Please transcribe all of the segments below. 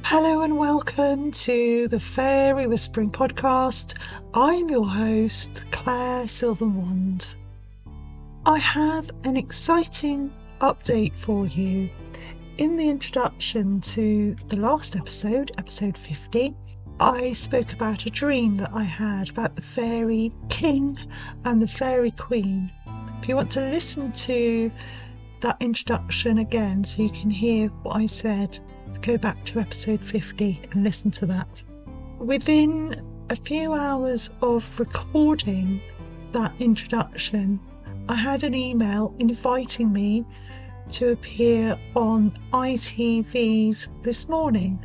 Hello and welcome to the Fairy Whispering Podcast. I'm your host, Claire Silverwand. I have an exciting update for you. In the introduction to the last episode, episode 50, I spoke about a dream that I had about the Fairy King and the Fairy Queen. If you want to listen to that introduction again so you can hear what I said, go back to episode 50 and listen to that. Within a few hours of recording that introduction, I had an email inviting me to appear on ITV's This Morning.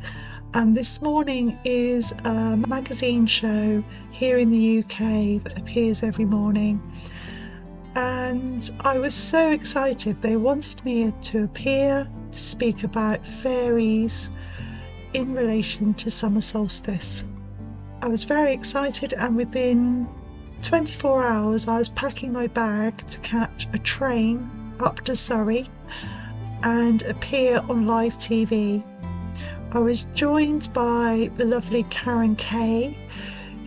And This Morning is a magazine show here in the UK that appears every morning. And I was so excited. They wanted me to appear to speak about fairies in relation to summer solstice. I was very excited, and within 24 hours I was packing my bag to catch a train up to Surrey and appear on live TV. I was joined by the lovely Karen Kay,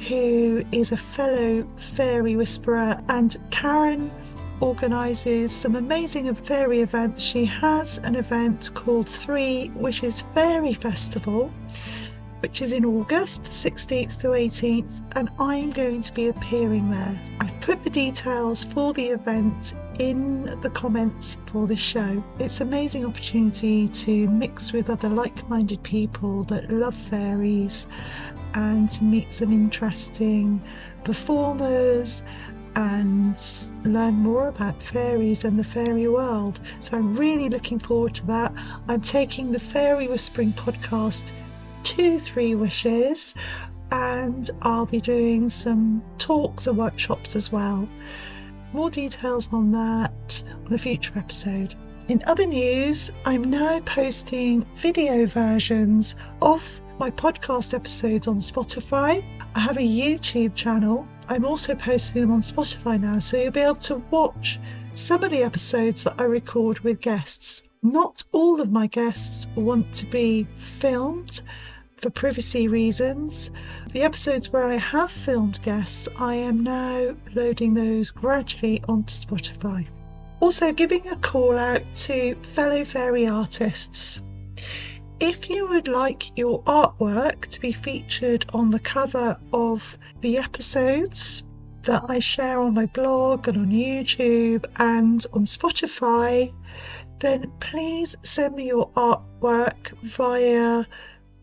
who is a fellow fairy whisperer, and Karen organises some amazing fairy events. She has an event called 3 Wishes Fairy Festival, which is in August 16th to 18th, and I'm going to be appearing there. I've put the details for the event in the comments for this show. It's an amazing opportunity to mix with other like-minded people that love fairies and to meet some interesting performers and learn more about fairies and the fairy world. So I'm really looking forward to that. I'm taking the Fairy Whispering Podcast to 3 Wishes, and I'll be doing some talks and workshops as well. More details on that on a future episode. In other news, I'm now posting video versions of my podcast episodes on Spotify. I have a YouTube channel. I'm also posting them on Spotify now, so you'll be able to watch some of the episodes that I record with guests. Not all of my guests want to be filmed for privacy reasons. The episodes where I have filmed guests, I am now loading those gradually onto Spotify. Also giving a call out to fellow fairy artists. If you would like your artwork to be featured on the cover of the episodes that I share on my blog and on YouTube and on Spotify, then please send me your artwork via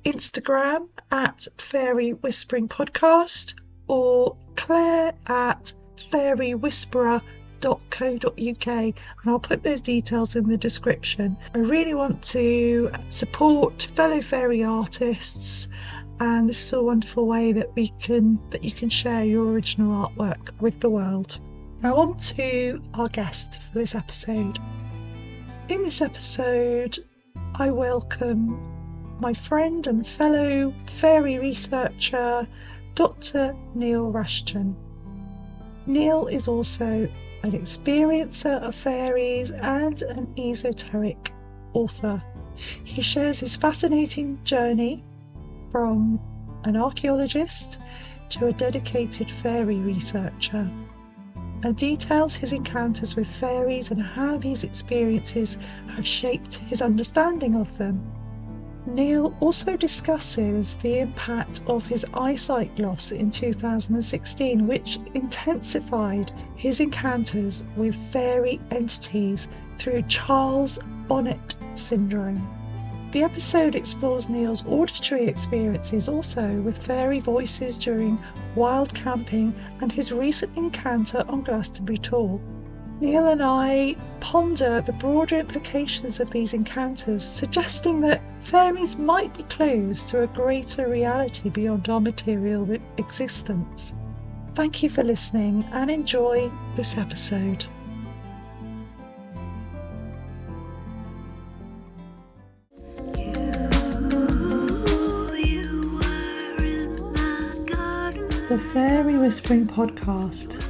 Instagram at Fairy Whispering Podcast or Claire at fairywhisperer.co.uk, and I'll put those details in the description. I really want to support fellow fairy artists, and this is a wonderful way that you can share your original artwork with the world. Now on to our guest for this episode. In this episode, I welcome my friend and fellow fairy researcher, Dr Neil Rushton. Neil is also an experiencer of fairies and an esoteric author. He shares his fascinating journey from an archaeologist to a dedicated fairy researcher, and details his encounters with fairies and how these experiences have shaped his understanding of them. Neil also discusses the impact of his eyesight loss in 2016, which intensified his encounters with fairy entities through Charles Bonnet Syndrome. The episode explores Neil's auditory experiences also with fairy voices during wild camping and his recent encounter on Glastonbury Tor. Neil and I ponder the broader implications of these encounters, suggesting that fairies might be clues to a greater reality beyond our material existence. Thank you for listening and enjoy this episode. The Fairy Whispering Podcast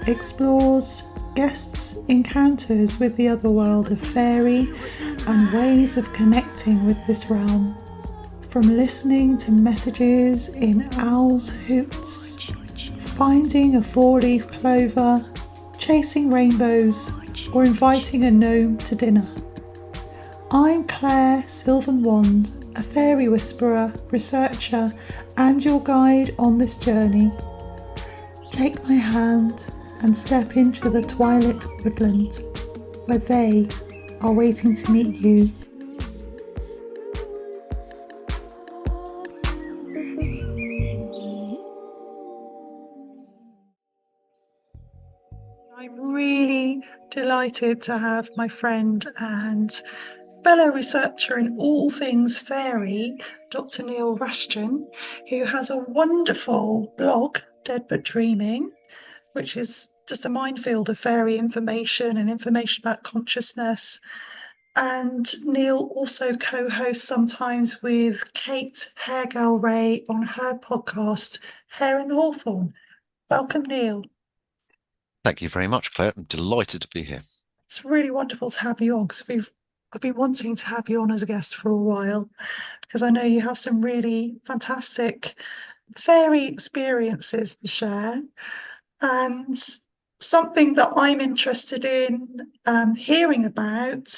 explores guests' encounters with the other world of fairy and ways of connecting with this realm. From listening to messages in owls' hoots, finding a four-leaf clover, chasing rainbows, or inviting a gnome to dinner. I'm Claire Sylvan Wand, a fairy whisperer, researcher, and your guide on this journey. Take my hand and step into the twilit woodland, where they are waiting to meet you. I'm really delighted to have my friend and fellow researcher in all things fairy, Dr Neil Rushton, who has a wonderful blog, Dead But Dreaming, which is just a minefield of fairy information and information about consciousness. And Neil also co-hosts sometimes with Kate Hairgirl Ray on her podcast, Hair in the Hawthorn. Welcome, Neil. Thank you very much, Claire. I'm delighted to be here. It's really wonderful to have you on because I've been wanting to have you on as a guest for a while because I know you have some really fantastic fairy experiences to share. And something that I'm interested in hearing about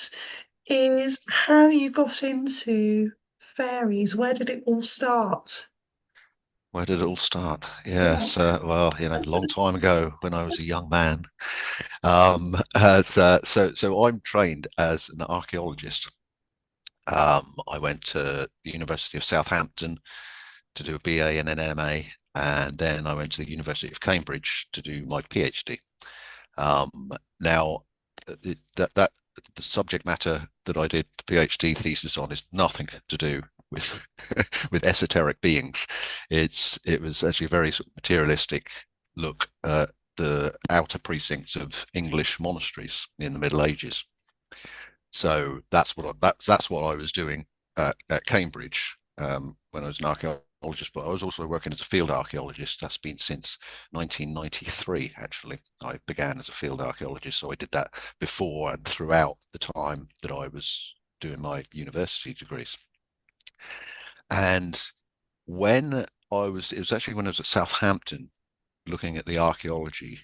is how you got into fairies. Where did it all start? Where did it all start? Yeah. Yes, well, a long time ago when I was a young man. So I'm trained as an archaeologist. I went to the University of Southampton to do a BA and an MA, and then I went to the University of Cambridge to do my PhD. Now, that the subject matter that I did the PhD thesis on is nothing to do with with esoteric beings. It was actually a very sort of materialistic look at the outer precincts of English monasteries in the Middle Ages. So that's what I was doing at Cambridge when I was an archaeologist. But I was also working as a field archaeologist. That's been since 1993. Actually, I began as a field archaeologist, so I did that before and throughout the time that I was doing my university degrees. And when it was actually when I was at Southampton looking at the archaeology,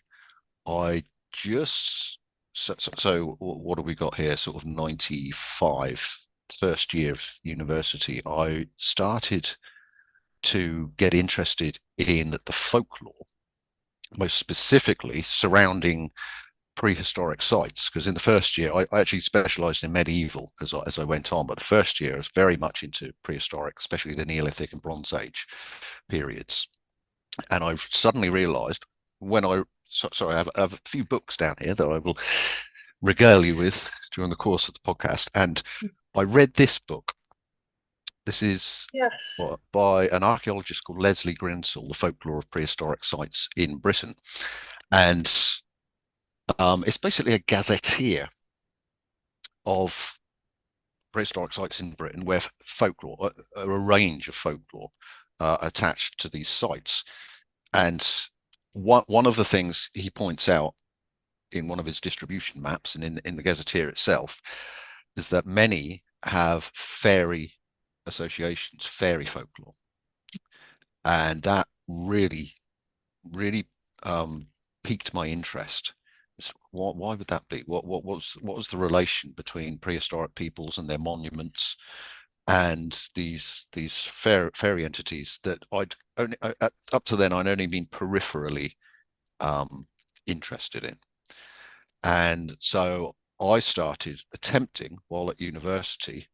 I just so what have we got here? Sort of 95, first year of university. I started to get interested in the folklore, most specifically surrounding prehistoric sites. Because in the first year, I actually specialized in medieval as I went on, but the first year I was very much into prehistoric, especially the Neolithic and Bronze Age periods. And I suddenly realized when sorry, I have a few books down here that I will regale you with during the course of the podcast. And I read this book. This is Yes. by an archaeologist called Leslie Grinsell, The Folklore of Prehistoric Sites in Britain. And it's basically a gazetteer of prehistoric sites in Britain where folklore, a range of folklore attached to these sites. And one of the things he points out in one of his distribution maps and in the gazetteer itself is that many have fairy associations, fairy folklore. And that really, really piqued my interest. Why would that be? What was the relation between prehistoric peoples and their monuments and these fairy entities that I'd only up to then I'd only been peripherally interested in. And so I started attempting while at university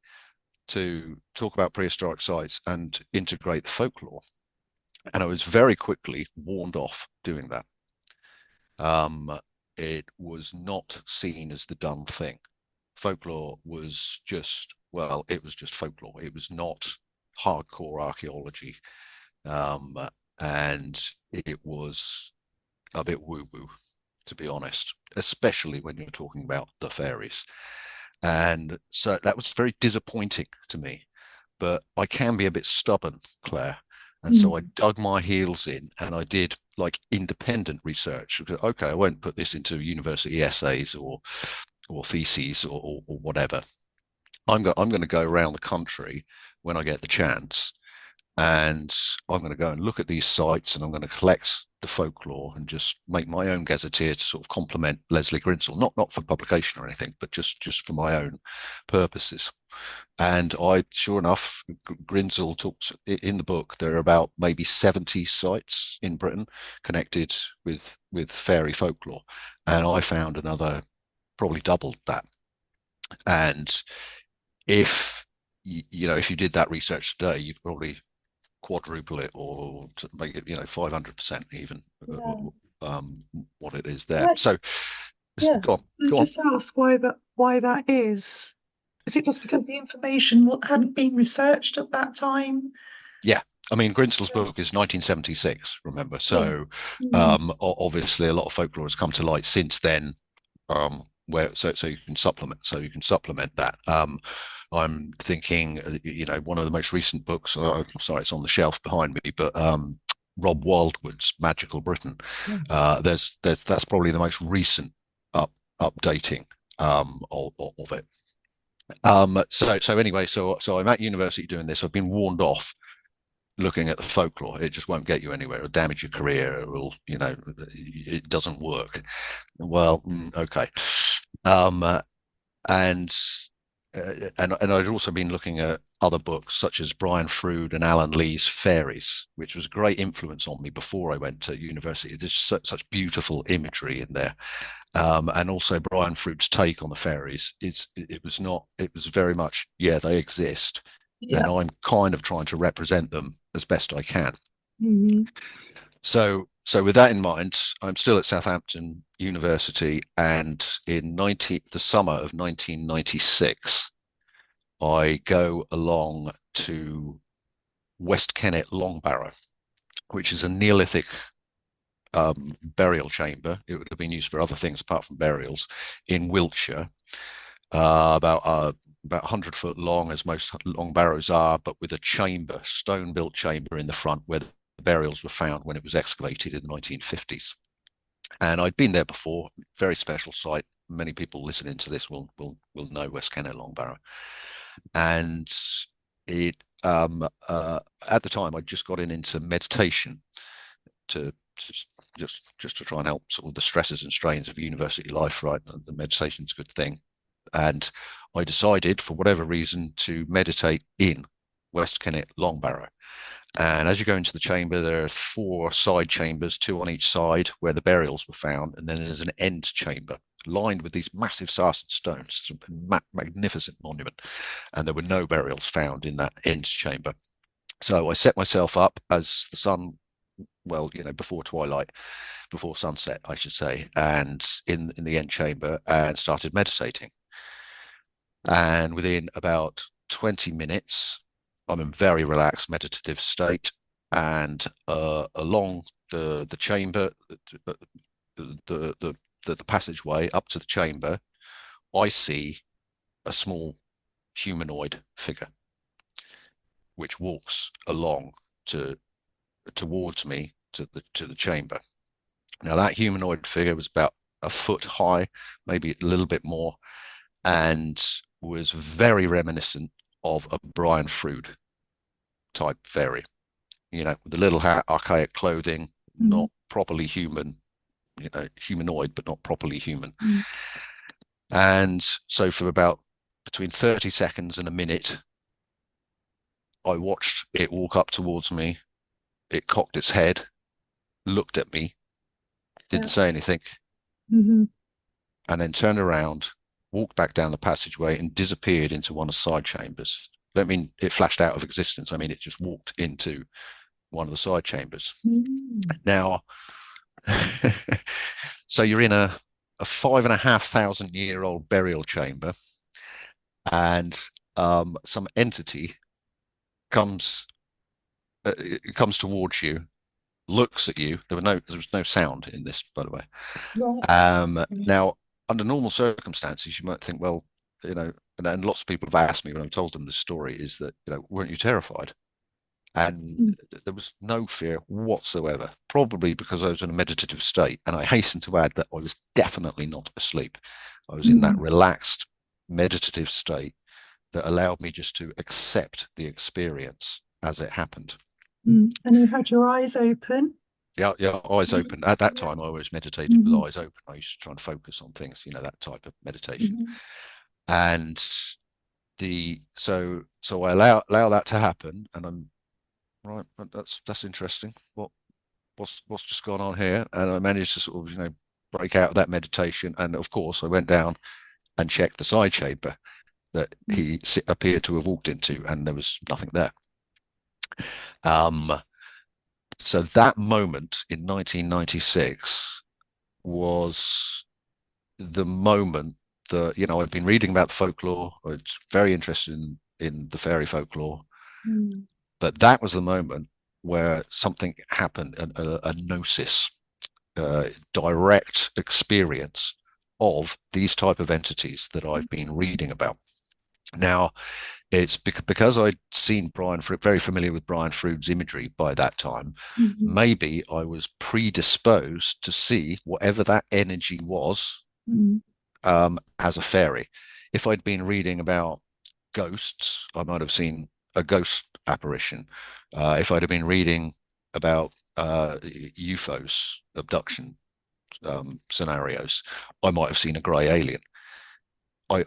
to talk about prehistoric sites and integrate the folklore. And I was very quickly warned off doing that. It was not seen as the done thing. Folklore was just, well, it was just folklore. It was not hardcore archaeology. And it was a bit woo-woo, to be honest, especially when you're talking about the fairies. And so that was very disappointing to me. But I can be a bit stubborn, Claire. And so I dug my heels in and I did like independent research. Okay, I won't put this into university essays or theses or whatever. I'm going to go around the country when I get the chance, and I'm going to go and look at these sites, and I'm going to collect the folklore and just make my own gazetteer to sort of complement Leslie Grinsell, not for publication or anything, but just for my own purposes. And I, sure enough, Grinsell talks in the book. There are about maybe 70 sites in Britain connected with fairy folklore, and I found another probably doubled that. And if if you did that research today, you'd probably quadruple it or to make it 500% even Yeah. what it is there. Right. So Yeah. go on, I go on. just ask why that is. Is it just because the information hadn't been researched at that time? Yeah, I mean, Grinsell's Yeah. book is 1976, remember? Yeah. So Mm. obviously a lot of folklore has come to light since then, where so you can supplement that. I'm thinking, one of the most recent books. Sorry, it's on the shelf behind me, but Rob Wildwood's Magical Britain. Yes. That's probably the most recent updating of it. So anyway, so I'm at university doing this. I've been warned off looking at the folklore. It just won't get you anywhere. It'll damage your career. It doesn't work. Well, okay. Um, and and I'd also been looking at other books such as Brian Froud and Alan Lee's Fairies, which was a great influence on me before I went to university. There's such beautiful imagery in there, and also Brian Froud's take on the fairies. It was very much, yeah, they exist, and Yeah. I'm kind of trying to represent them as best I can. Hmm. So with that in mind, I'm still at Southampton University, and the summer of 1996, I go along to West Kennet Long Barrow, which is a Neolithic burial chamber. It would have been used for other things apart from burials in Wiltshire, about 100 foot long, as most long barrows are, but with a chamber, stone-built chamber in the front where the burials were found when it was excavated in the 1950s. And I'd been there before. Very special site. Many people listening to this will know West Kennet Long Barrow. And it at the time I'd just gotten into meditation to just to try and help sort of the stresses and strains of university life, right? The meditation's a good thing. And I decided, for whatever reason, to meditate in West Kennet Long Barrow. And as you go into the chamber, there are 4 side chambers, 2 on each side, where the burials were found. And then there's an end chamber lined with these massive sarsen stones. It's a magnificent monument. And there were no burials found in that end chamber. So I set myself up as the sun, well, before twilight, before sunset, I should say, and in the end chamber, and started meditating. And within about 20 minutes, I'm in very relaxed meditative state. And along the chamber, the passageway up to the chamber, I see a small humanoid figure which walks along towards me to the chamber. Now that humanoid figure was about a foot high, maybe a little bit more, and was very reminiscent of a Brian Froud type fairy. With the little archaic clothing, Hmm. not properly human, humanoid, but not properly human. Hmm. And so for about between 30 seconds and a minute, I watched it walk up towards me. It cocked its head, looked at me, Yeah. didn't say anything, Hmm. and then turned around, walked back down the passageway, and disappeared into one of the side chambers. I don't mean it flashed out of existence. I mean, it just walked into one of the side chambers. Hmm. Now, so you're in a 5,500-year-old burial chamber, and some entity comes comes towards you, looks at you. There was no sound in this, by the way. Right. Now, under normal circumstances, you might think, well, and lots of people have asked me when I've told them this story, is that, weren't you terrified? And Mm. there was no fear whatsoever, probably because I was in a meditative state. And I hasten to add that I was definitely not asleep. I was in that Mm. relaxed meditative state, that allowed me just to accept the experience as it happened. And you had your eyes open. Yeah, yeah, eyes Yeah. open. At that Yeah. time, I always meditated with Hmm. eyes open. I used to try and focus on things, that type of meditation. Hmm. And so I allow that to happen, and I'm right. That's interesting. What's just gone on here? And I managed to sort of break out of that meditation, and of course I went down and checked the side chamber that he appeared to have walked into, and there was nothing there. Um, so that moment in 1996 was the moment that I've been reading about the folklore. I was very interested in the fairy folklore, Mm. but that was the moment where something happened, a gnosis, direct experience of these type of entities that I've been reading about. Now, it's because I'd seen very familiar with Brian Froud's imagery by that time. Mhm. Maybe I was predisposed to see whatever that energy was Mm. as a fairy. If I'd been reading about ghosts, I might have seen a ghost apparition. If I'd have been reading about UFOs, abduction scenarios, I might have seen a grey alien. I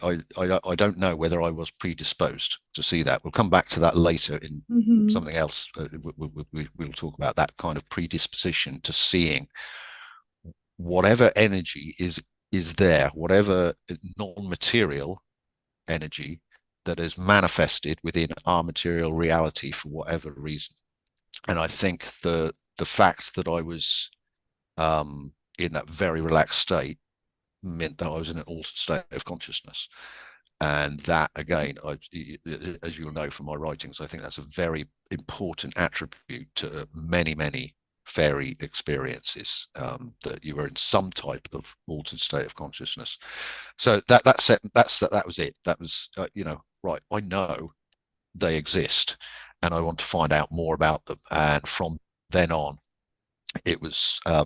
don't know whether I was predisposed to see that. We'll come back to that later in Mhm. something else. We'll talk about that kind of predisposition to seeing whatever energy is there, whatever non-material energy that is manifested within our material reality for whatever reason. And I think the fact that I was in that very relaxed state meant that I was in an altered state of consciousness. And that, again, as you'll know from my writings, I think that's a very important attribute to many, many fairy experiences, that you were in some type of altered state of consciousness. So that was it. That was right. I know they exist, and I want to find out more about them. And from then on, it was I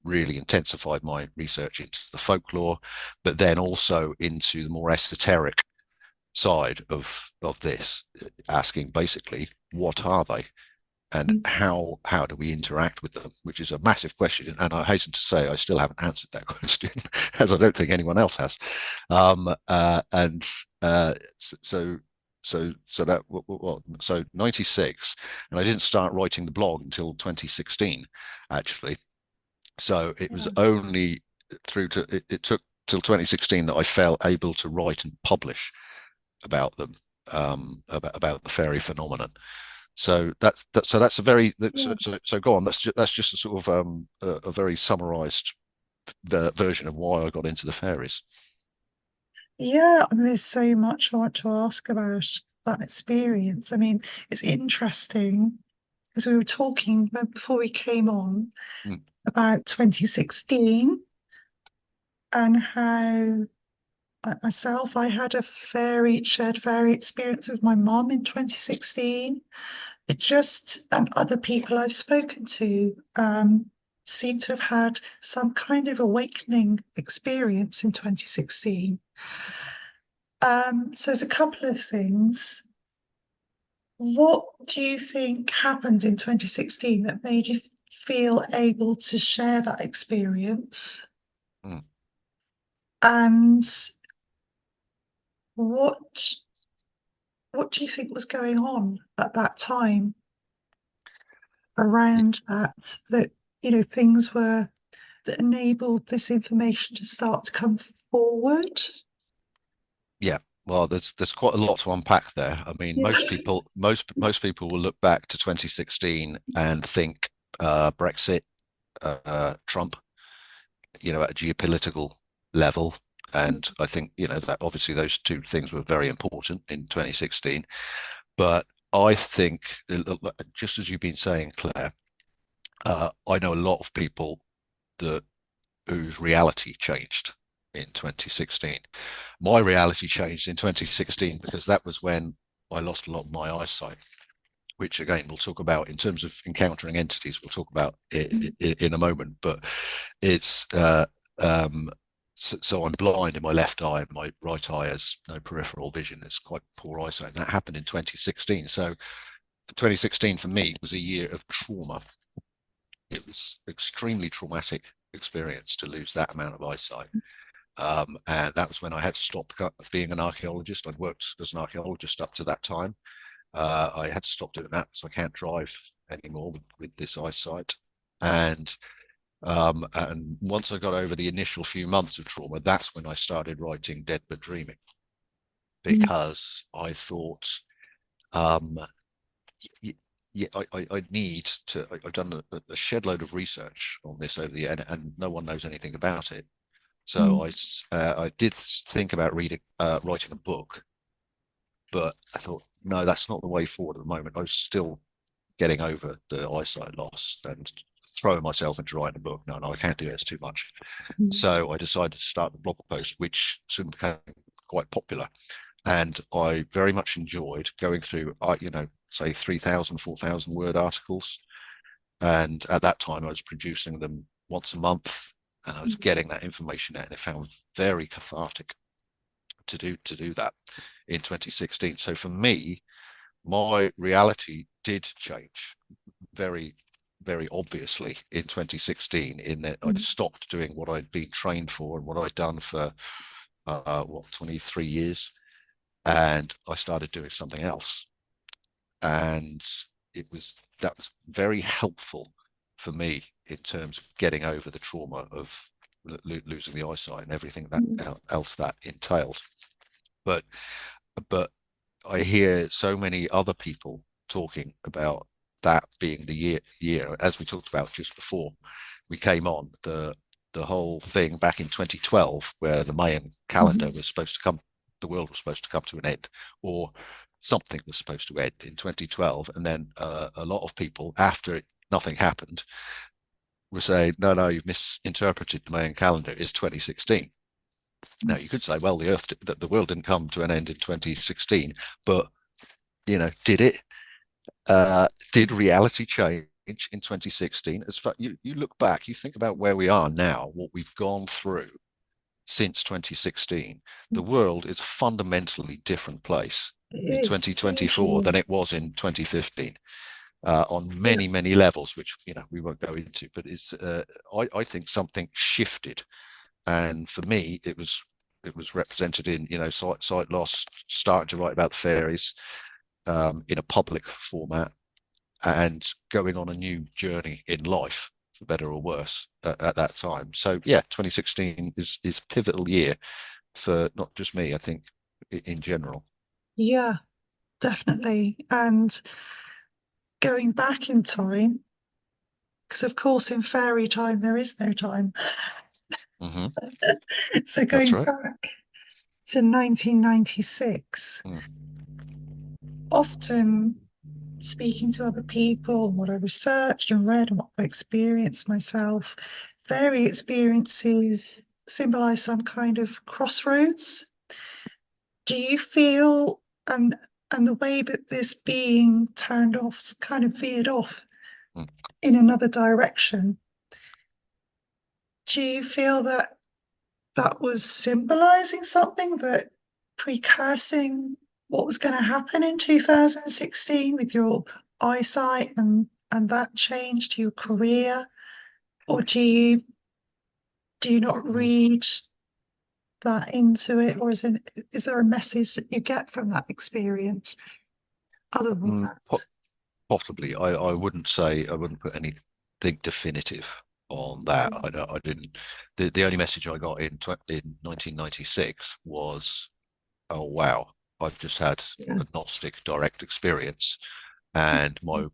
really intensified my research into the folklore, but then also into the more esoteric side of this, asking basically what are they and how do we interact with them, which is a massive question. And I hasten to say I still haven't answered that question, as I don't think anyone else has. And so that so 96, and I didn't start writing the blog until 2016, actually. So it was Yeah. only it took till 2016 that I felt able to write and publish about them, about the fairy phenomenon. So that's a very Yeah. so go on. That's just a sort of a very summarized version of why I got into the fairies. Yeah, I mean, there's so much I want to ask about that experience. I mean, it's interesting because we were talking before we came on Mm, about 2016 and how myself, I had a shared fairy experience with my mom in 2016. It just, and other people I've spoken to seem to have had some kind of awakening experience in 2016. So there's a couple of things. What do you think happened in 2016 that made you feel able to share that experience? mm. And what what do you think was going on at that time around that things were that enabled this information to start to come forward? Yeah. Well, there's quite a lot to unpack there. I mean, Yeah. most people will look back to 2016 and think Brexit, Trump, at a geopolitical level. And I think, that obviously those two things were very important in 2016. But I think, just as you've been saying, Claire, I know a lot of people that whose reality changed in 2016. My reality changed in 2016 because that was when I lost a lot of my eyesight, which again we'll talk about in terms of encountering entities. We'll talk about it in a moment, but it's um, so I'm blind in my left eye, and my right eye has no peripheral vision. It's quite poor eyesight. And that happened in 2016. So 2016 for me was a year of trauma. It was extremely traumatic experience to lose that amount of eyesight. And that was when I had to stop being an archaeologist. I'd worked as an archaeologist up to that time. I had to stop doing that, so I can't drive anymore with this eyesight. And once I got over the initial few months of trauma, that's when I started writing Dead But Dreaming, Mm. because I thought, um, yeah, I need to. I've done a shed load of research on this over the year, and no one knows anything about it. So Mm. I did think about writing a book, but I thought, no, that's not the way forward at the moment. I was still getting over the eyesight loss and throwing myself into writing a book. No, no, I can't do it. It's too much. Mm. So I decided to start the blog post, which soon became quite popular. And I very much enjoyed going through, say 3,000, 4,000 word articles. And at that time, I was producing them once a month, and I was getting that information out, and it found very cathartic to do that in 2016. So for me, my reality did change very, very obviously in 2016, in that I'd Mm. stopped doing what I'd been trained for and what I'd done for 23 years, and I started doing something else. And that was very helpful for me in terms of getting over the trauma of losing the eyesight and everything that Mm. else that entailed. But but I hear so many other people talking about that being the year, as we talked about just before we came on, the whole thing back in 2012, where the Mayan calendar Mhm. was supposed to come, the world was supposed to come to an end, or something was supposed to end in 2012, and then a lot of people, after nothing happened, were saying, no, no, you've misinterpreted the Mayan calendar. It's 2016. Now you could say, well, the world didn't come to an end in 2016, but did it? Did reality change in 2016? As far you look back, you think about where we are now, what we've gone through since 2016. The world is a fundamentally different place in It is 2024 than hugely. it was in 2015, on Yeah. many, many levels, which we won't go into. But I think something shifted, and for me, it was represented in sight loss, starting to write about the fairies in a public format, and going on a new journey in life, for better or worse, at that time. So yeah, 2016 is a pivotal year for not just me, I think, in general. Yeah, definitely. And going back in time, because of course in fairy time there is no time. Hmm. So That's going right. back to 1996, often speaking to other people and what I researched and read and what I experienced myself, fairy experiences symbolize some kind of crossroads. Do you feel, and the way that this being turned off, kind of veered off Mm. in another direction, do you feel that that was symbolizing something, that precursing what was going to happen in 2016 with your eyesight and that change to your career? Or do you not read that into it? Or is there a message that you get from that experience other than Mm, that? possibly. I wouldn't put anything definitive on that. I didn't. The only message I got in 1996 was, oh wow, I've just had Yeah. a Gnostic direct experience, and my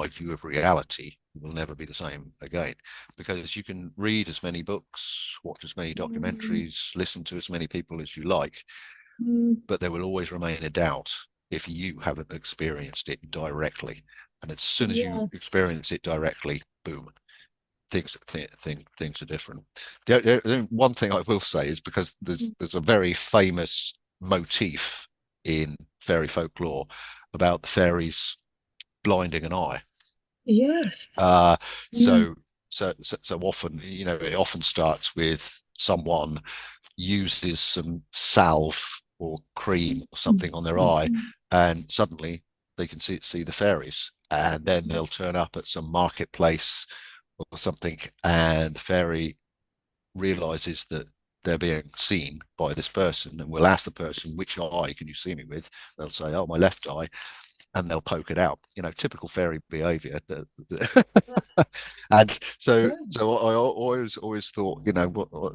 view of reality will never be the same again. Because you can read as many books, watch as many Mm. documentaries, listen to as many people as you like, Mm. but there will always remain a doubt if you haven't experienced it directly. And as soon as you Yes. experience it directly, boom, things are different. The one thing I will say is, because there's a very famous motif in fairy folklore about the fairies blinding an eye. Yes. Uh, Yeah. so so often, it often starts with someone uses some salve or cream or something on their eye, Mm. and suddenly they can see the fairies, and then they'll turn up at some marketplace or something, and the fairy realizes that they're being seen by this person, and will ask the person, which eye can you see me with? They'll say, oh, my left eye, and they'll poke it out. Typical fairy behavior. And so I always thought,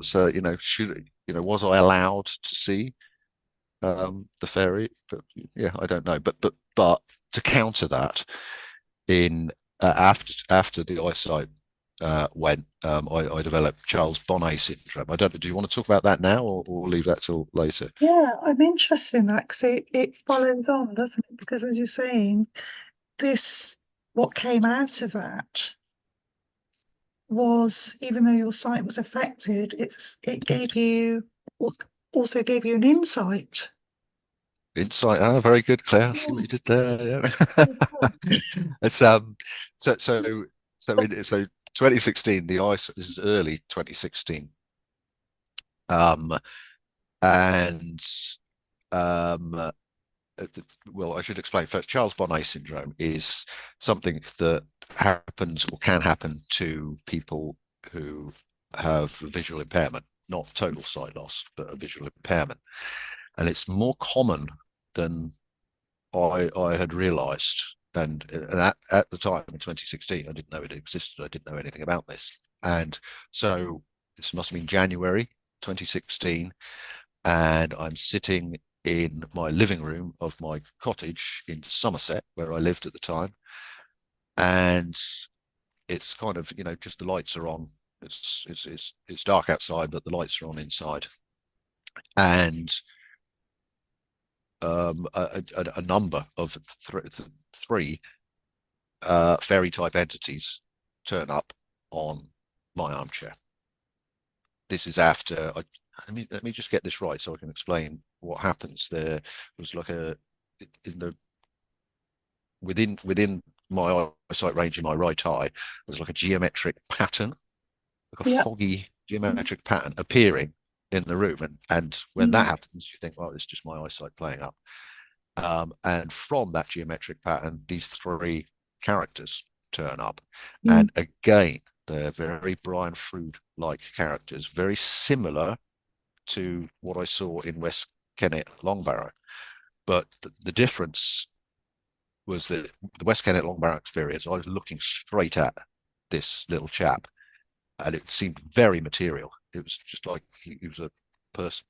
so should was I allowed to see the fairy? But yeah, I don't know. But to counter that, in after the eyesight went, I developed Charles Bonnet Syndrome. I don't know. Do you want to talk about that now, or leave that till later? Yeah, I'm interested in that because it follows on, doesn't it? Because as you're saying, this, what came out of that was, even though your sight was affected, it gave you, also gave you an insight. Insight. Ah, very good, Claire. I see what Yeah, you did there. as well. Yeah. It's so so so 2016. The ice This is early 2016. Um, and um, well, I should explain first. Charles Bonnet syndrome is something that happens or can happen to people who have visual impairment, not total sight loss, but a visual impairment, and it's more common than I had realised. And at the time in 2016, I didn't know it existed. I didn't know anything about this. And so this must have been January 2016. And I'm sitting in my living room of my cottage in Somerset, where I lived at the time. And it's kind of, just the lights are on. It's dark outside, but the lights are on inside. And a number of three fairy type entities turn up on my armchair. This is after let me just get this right so I can explain what happens. There was like in the within my eyesight range in my right eye, there's like a geometric pattern, like a Yeah. foggy geometric pattern appearing in the room. And when that Mm. happens, you think, well, it's just my eyesight playing up. And from that geometric pattern, these three characters turn up. Mm. And again, they're very Brian Froud-like characters, very similar to what I saw in West Kennet Longbarrow. But the difference was that the West Kennet Longbarrow experience, I was looking straight at this little chap, and it seemed very material. It was just like he was a person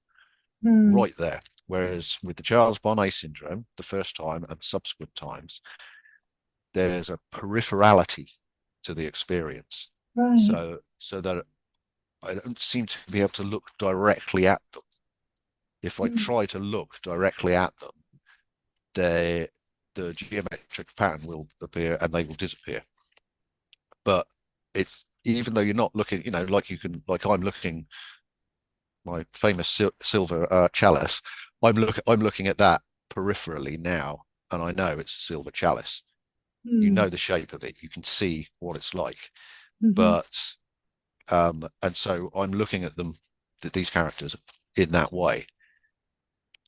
Mm. right there. Whereas with the Charles Bonnet syndrome, the first time and subsequent times, there's a peripherality to the experience. Right. So that I don't seem to be able to look directly at them. If I Mm. try to look directly at them, the geometric pattern will appear and they will disappear. But it's, even though you're not looking, like I'm looking, my famous silver chalice. I'm looking at that peripherally now, and I know it's a silver chalice. You Mm. know the shape of it. You can see what it's like. Mhm. But and so I'm looking at them, these characters, in that way.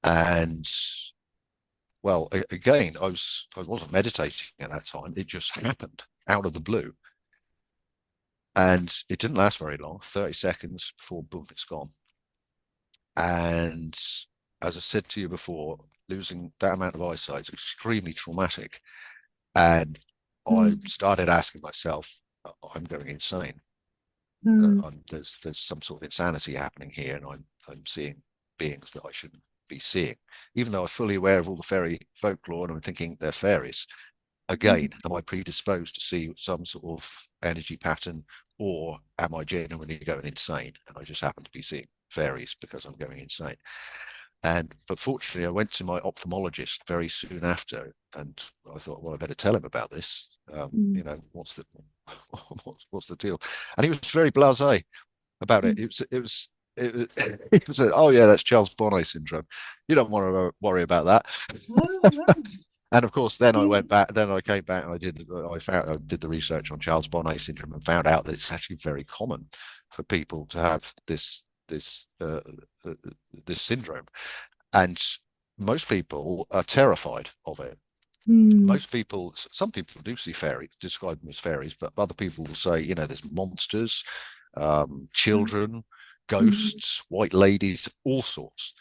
And well, again, I wasn't meditating at that time. It just happened out of the blue, and it didn't last very long. 30 seconds before boom, it's gone. And as I said to you before, losing that amount of eyesight is extremely traumatic. And I Mm. started asking myself, I'm going insane. Mm. There's some sort of insanity happening here, and I'm seeing beings that I shouldn't be seeing, even though I'm fully aware of all the fairy folklore and I'm thinking they're fairies. Again, am I predisposed to see some sort of energy pattern, or am I genuinely going insane and I just happen to be seeing fairies because I'm going insane? But fortunately, I went to my ophthalmologist very soon after, and I thought, well, I better tell him about this. Mm. What's the what's the deal? And he was very blasé about it. Mm. He said, "Oh yeah, that's Charles Bonnet syndrome. You don't want to worry about that." Oh, right. And of course, then I Mm. went back. Then I came back and I did the research on Charles Bonnet syndrome and found out that it's actually very common for people to have this this this syndrome, and most people are terrified of it. Mm. Most people, some people do see fairies, describe them as fairies, but other people will say, there's monsters, children, Mm. ghosts, white ladies, all sorts.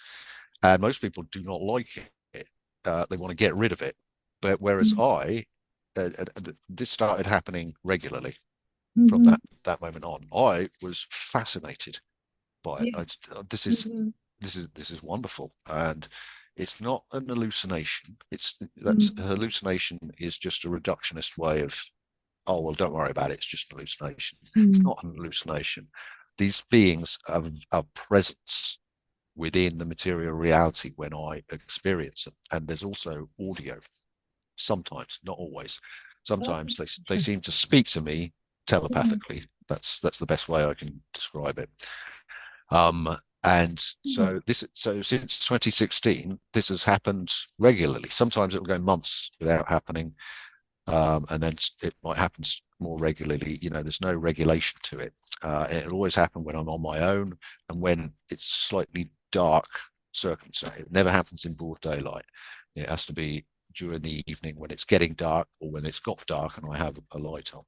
And most people do not like it. They want to get rid of it. But whereas Mm. this started happening regularly from Mhm. that moment on. I was fascinated by it. Yeah. This is Mhm. this is wonderful, and it's not an hallucination. It's that's Mm. hallucination is just a reductionist way of, oh well, don't worry about it. It's just an hallucination. It's Mm. not an hallucination. These beings have presence within the material reality when I experience them, and there's also audio. Sometimes, not always. Oh, Sometimes that's they seem interesting. to speak to me Yeah. telepathically. That's the best way I can describe it. Um, and Yeah. so since 2016, this has happened regularly. Sometimes it will go months without happening, and then it might happen more regularly. There's no regulation to it. It'll always happen when I'm on my own and when it's slightly dark circumstance. It never happens in broad daylight. It has to be during the evening when it's getting dark or when it's got dark and I have a light on.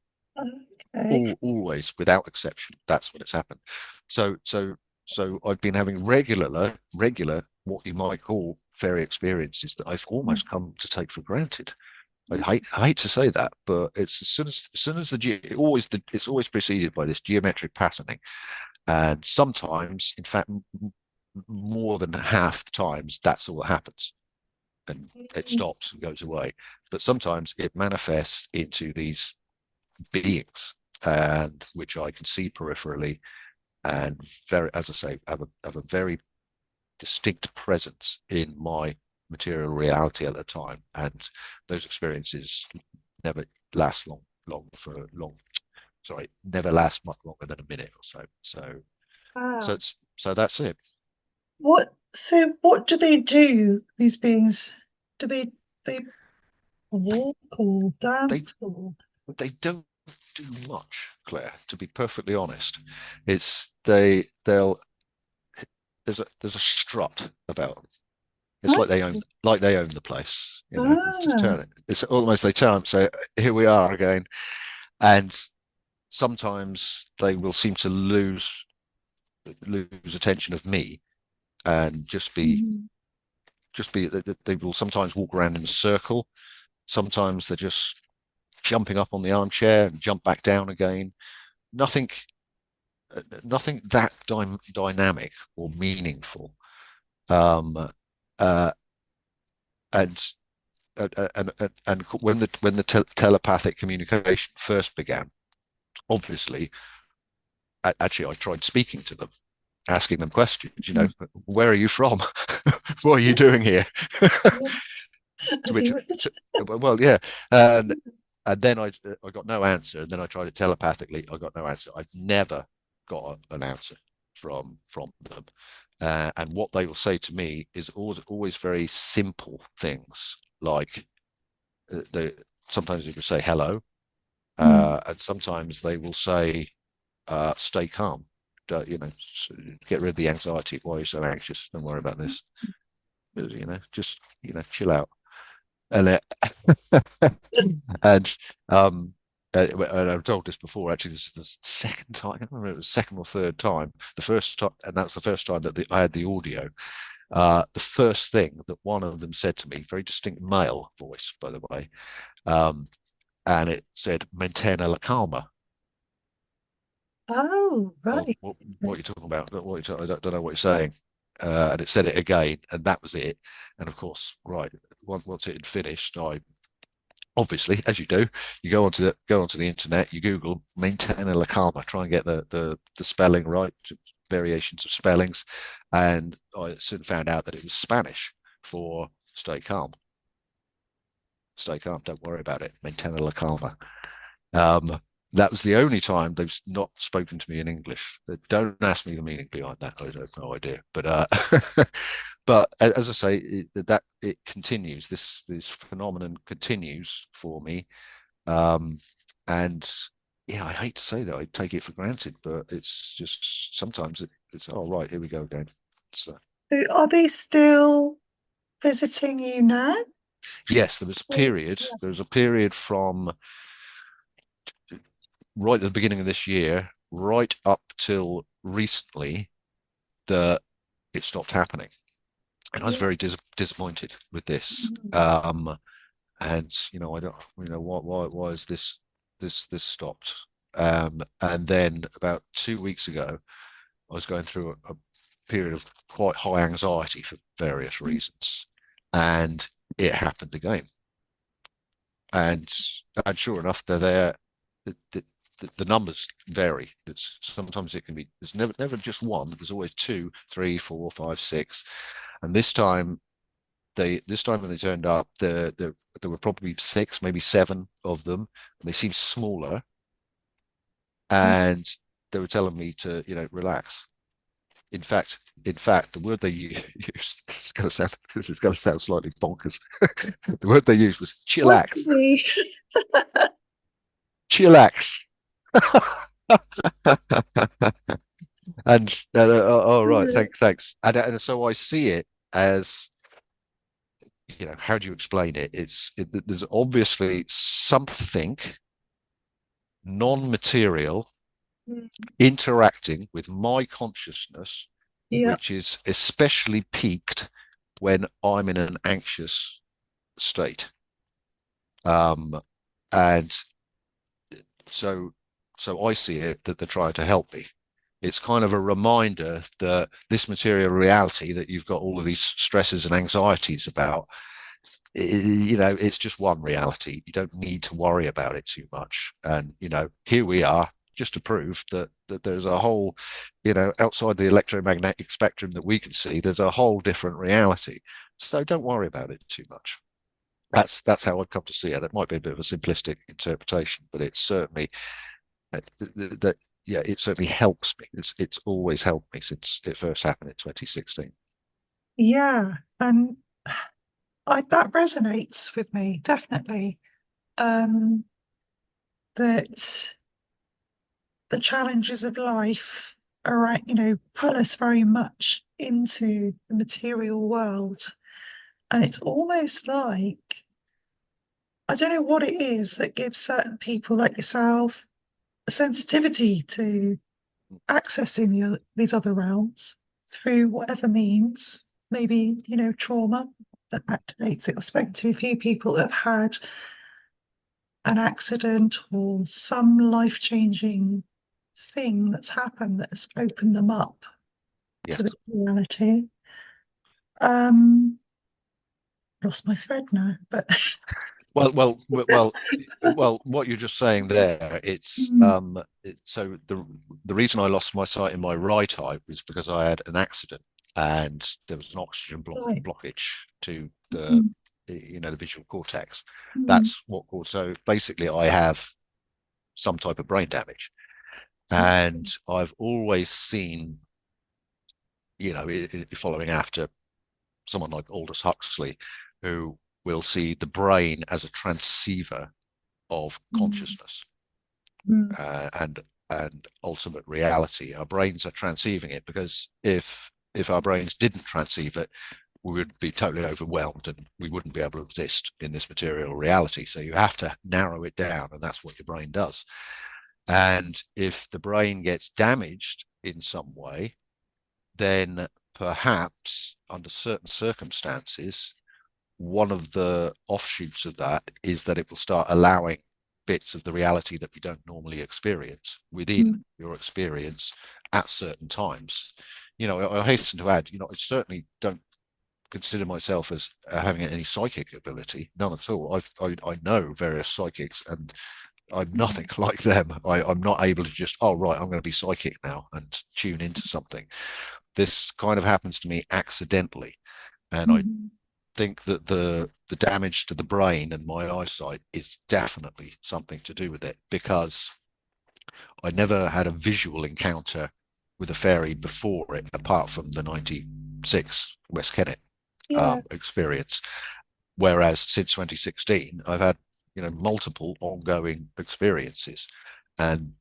Okay. Always, without exception, that's when it's happened. So, so, so I've been having regular, what you might call fairy experiences that I've Mm. almost come to take for granted. I hate to say that, but it's as soon as it's always preceded by this geometric patterning, and sometimes, in fact, more than half the times, that's all that happens, and it Mm. stops and goes away. But sometimes it manifests into these beings, and which I can see peripherally, and very, as I say, have a very distinct presence in my material reality at the time, and those experiences never last long. Sorry, never last much longer than a minute or so. Wow. So that's it. What do they do, these beings? Do they walk or They dance or? they don't do much, Claire. To be perfectly honest, it's they'll there's a strut about them. It's Huh? like they own the place. It's just Ah. turn it. It's almost they turn up and say, "Here we are again." And sometimes they will seem to lose attention of me and Mhm. just be they will sometimes walk around in a circle. Sometimes they're just jumping up on the armchair and jump back down again. Nothing, nothing that dynamic or meaningful. Um, uh, and and when the telepathic communication first began, obviously, actually, I tried speaking to them, asking them questions. Where are you from? What are you doing here? Yeah, To as you which, would. well, yeah, and then I got no answer. And then I tried it telepathically. I got no answer. I've never got an answer from them. And what they will say to me is always very simple things, like they sometimes they will say hello, Mm. and sometimes they will say stay calm. Get rid of the anxiety. Why are you so anxious? Don't worry about this. Just chill out. And and and I've told this before. Actually, this is the second time. I can't remember if it was the second or third time. The first time, and that's the first time that I had the audio. The first thing that one of them said to me, very distinct male voice, by the way, um, and it said "Mentena la calma." Oh, Oh, right. what are you talking about? I don't know what you're saying. And it said it again, and that was it. And of course, right, once it had finished, I obviously, as you do, you go onto the internet, you Google maintain la calma, try and get the spelling right, variations of spellings, and I soon found out that it was Spanish for stay calm. Stay calm, don't worry about it. Maintain la calma. Um, that was the only time they've not spoken to me in English. They don't ask me the meaning behind that. I have no idea. But as I say, it continues. This phenomenon continues for me, um, and yeah, I hate to say that, I take it for granted, but it's just sometimes it's oh right, here we go again. So So are they still visiting you now? yes, there was a Or- period. yeah. There was a period from right at the beginning of this year, right up till recently, that it stopped happening, and I was Yeah. very disappointed with this. Mm. And I don't, why is this stopped? And then about 2 weeks ago, I was going through a period of quite high anxiety for various reasons, and it happened again. And and sure enough, they're there. The, the, the numbers vary. Sometimes it can be. There's never just one. There's always two, three, four, five, six. And this time when they turned up, there were probably six, maybe seven of them, and they seemed smaller. And they were telling me to, relax. In fact, the word they used, this is going to sound slightly bonkers. The word they used was chillax. Actually, Chillax. And oh right, thanks. And so I see it as, how do you explain it? There's obviously something non-material mm, interacting with my consciousness, yeah, which is especially peaked when I'm in an anxious state. Um, and so, so I see it that they're trying to help me. It's kind of a reminder that this material reality that you've got all of these stresses and anxieties about, it's just one reality. You don't need to worry about it too much. And, here we are just to prove that there's a whole, outside the electromagnetic spectrum that we can see, there's a whole different reality. So don't worry about it too much. That's how I've come to see it. That might be a bit of a simplistic interpretation, but it's certainly that yeah, it certainly helps me. It's always helped me since it first happened in 2016. yeah, and that resonates with me definitely. Um, that the challenges of life are, pull us very much into the material world, and it's almost like I don't know what it is that gives certain people like yourself a sensitivity to accessing these other realms through whatever means, maybe, trauma that activates it. I've spoken to a few people that have had an accident or some life changing thing that's happened that has opened them up to the Yes. reality. Um, Lost my thread now, but Well. What you're just saying there, mm, so the reason I lost my sight in my right eye was because I had an accident and there was an oxygen right. blockage to Mm, the visual cortex. mm, That's what caused. So basically, I have some type of brain damage, and okay. I've always seen, following after someone like Aldous Huxley, who will see the brain as a transceiver of Mm, consciousness, mm, and ultimate reality. Our brains are transceiving it, because if our brains didn't transceive it, we would be totally overwhelmed and we wouldn't be able to exist in this material reality. So you have to narrow it down, and that's what your brain does. And if the brain gets damaged in some way, then perhaps under certain circumstances, one of the offshoots of that is that it will start allowing bits of the reality that we don't normally experience within mm, your experience at certain times. I hasten to add, I certainly don't consider myself as having any psychic ability, none at all. I know various psychics, and I'm nothing mm, like them. I'm not able to just, oh right, I'm going to be psychic now and tune into something. This kind of happens to me accidentally, and I mm, think that the damage to the brain and my eyesight is definitely something to do with it, because I never had a visual encounter with a fairy before it, apart from the 96 West Kennet yeah. experience. Whereas since 2016, I've had multiple ongoing experiences, And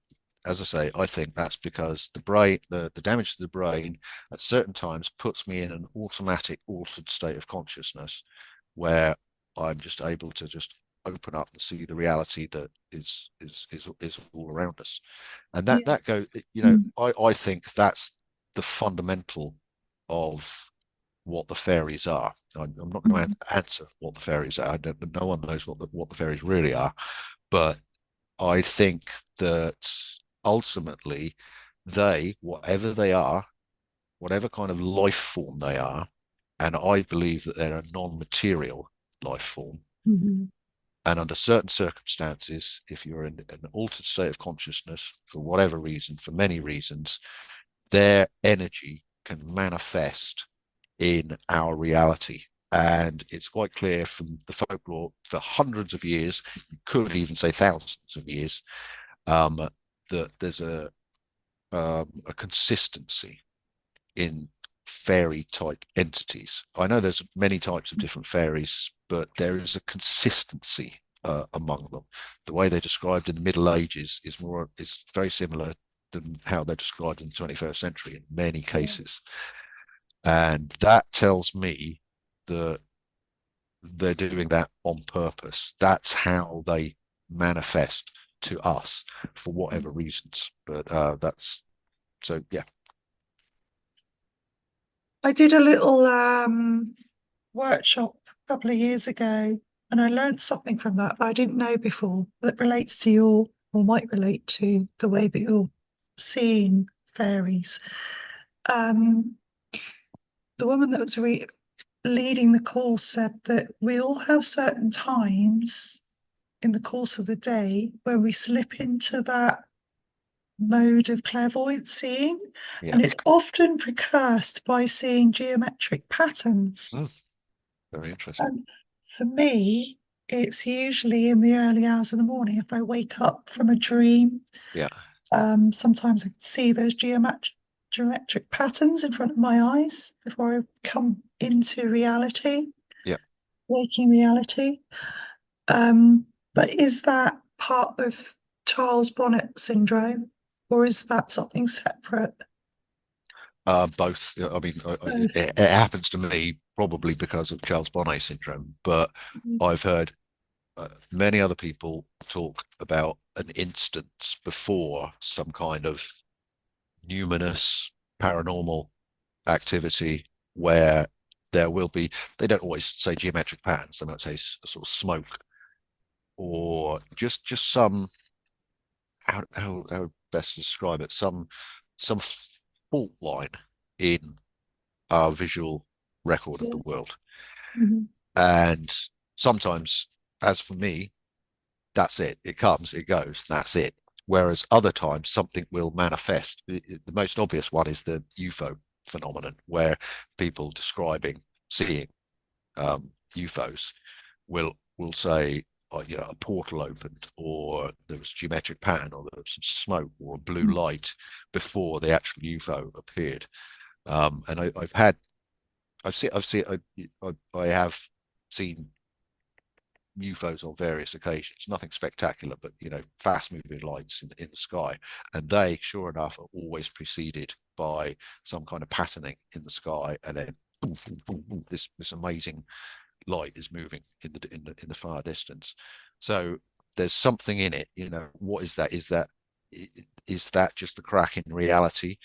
as I say, I think that's because the brain, the damage to the brain at certain times puts me in an automatic altered state of consciousness where I'm just able to just open up and see the reality that is all around us. And Yeah. that go, Mm. I think that's the fundamental of what the fairies are. I'm not going Mhm. to answer what the fairies are. No one knows what the fairies really are, but I think that ultimately whatever they are, whatever kind of life form they are, and I believe that they're a non-material life form. Mhm. And under certain circumstances, if you're in an altered state of consciousness for whatever reason, for many reasons, their energy can manifest in our reality. And it's quite clear from the folklore for hundreds of years, you could even say thousands of years, um, that there's a consistency in fairy type entities. I know there's many types of different fairies, but there is a consistency among them. The way they're described in the Middle Ages is very similar than how they're described in the 21st century in many Yeah. cases. And that tells me that they're doing that on purpose. That's how they manifest to us for whatever reasons. But that's so, yeah. I did a little workshop a couple of years ago, and I learned something from that I didn't know before that relates to your, or might relate to the way that you're seeing fairies. Um, the woman that was leading the course said that we all have certain times in the course of the day where we slip into that mode of clairvoyant seeing, Yeah. and it's often precursed by seeing geometric patterns. Mm, very interesting. And for me, it's usually in the early hours of the morning if I wake up from a dream. Yeah. Sometimes I can see those geometric patterns in front of my eyes before I come into reality, Yeah. waking reality. Um, but is that part of Charles Bonnet syndrome, or is that something separate? Both. I mean, Both. it happens to me probably because of Charles Bonnet syndrome, but I've heard many other people talk about an instance before some kind of numinous paranormal activity where there will be, they don't always say geometric patterns, they might say sort of smoke or just some, how best to describe it, some fault line in our visual record of Yeah. the world. Mhm. And sometimes, as for me, that's it. It comes, it goes, that's it. Whereas other times, something will manifest. The most obvious one is the UFO phenomenon, where people describing seeing UFOs will say, a portal opened, or there was a geometric pattern, or there was some smoke or a blue light before the actual UFO appeared. And I have seen UFOs on various occasions. Nothing spectacular, but fast moving lights in the sky, and they, sure enough, are always preceded by some kind of patterning in the sky, and then boom, boom, boom, boom, this amazing light is moving in the far distance. So there's something in it. What is that? Is that just a crack in reality?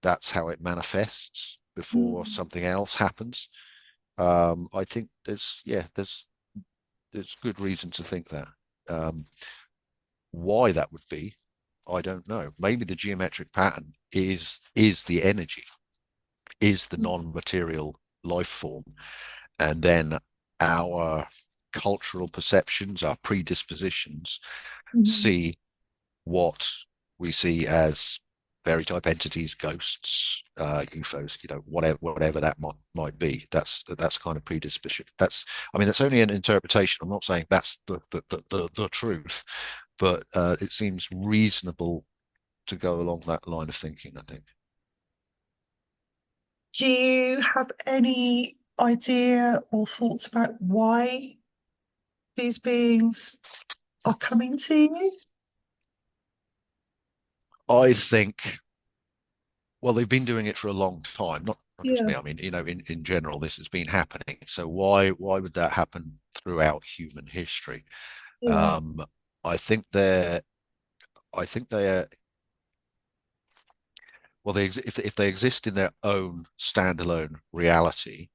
That's how it manifests before Mm. something else happens. I think there's good reason to think that. Um, why that would be, I don't know. Maybe the geometric pattern is the energy, is the non-material life form, and then our cultural perceptions, our predispositions, Mhm. see what we see as fairy type entities, ghosts, UFOs, whatever that might be. That's kind of predisposition. I mean, that's only an interpretation. I'm not saying that's the truth, but it seems reasonable to go along that line of thinking, I think. Do you have any idea or thoughts about why these beings are coming to you? I think, well, they've been doing it for a long time, not just Yeah, me. I mean, in general, this has been happening. So why would that happen throughout human history? yeah. Um, I think they're I think they're well, if they exist in their own standalone reality,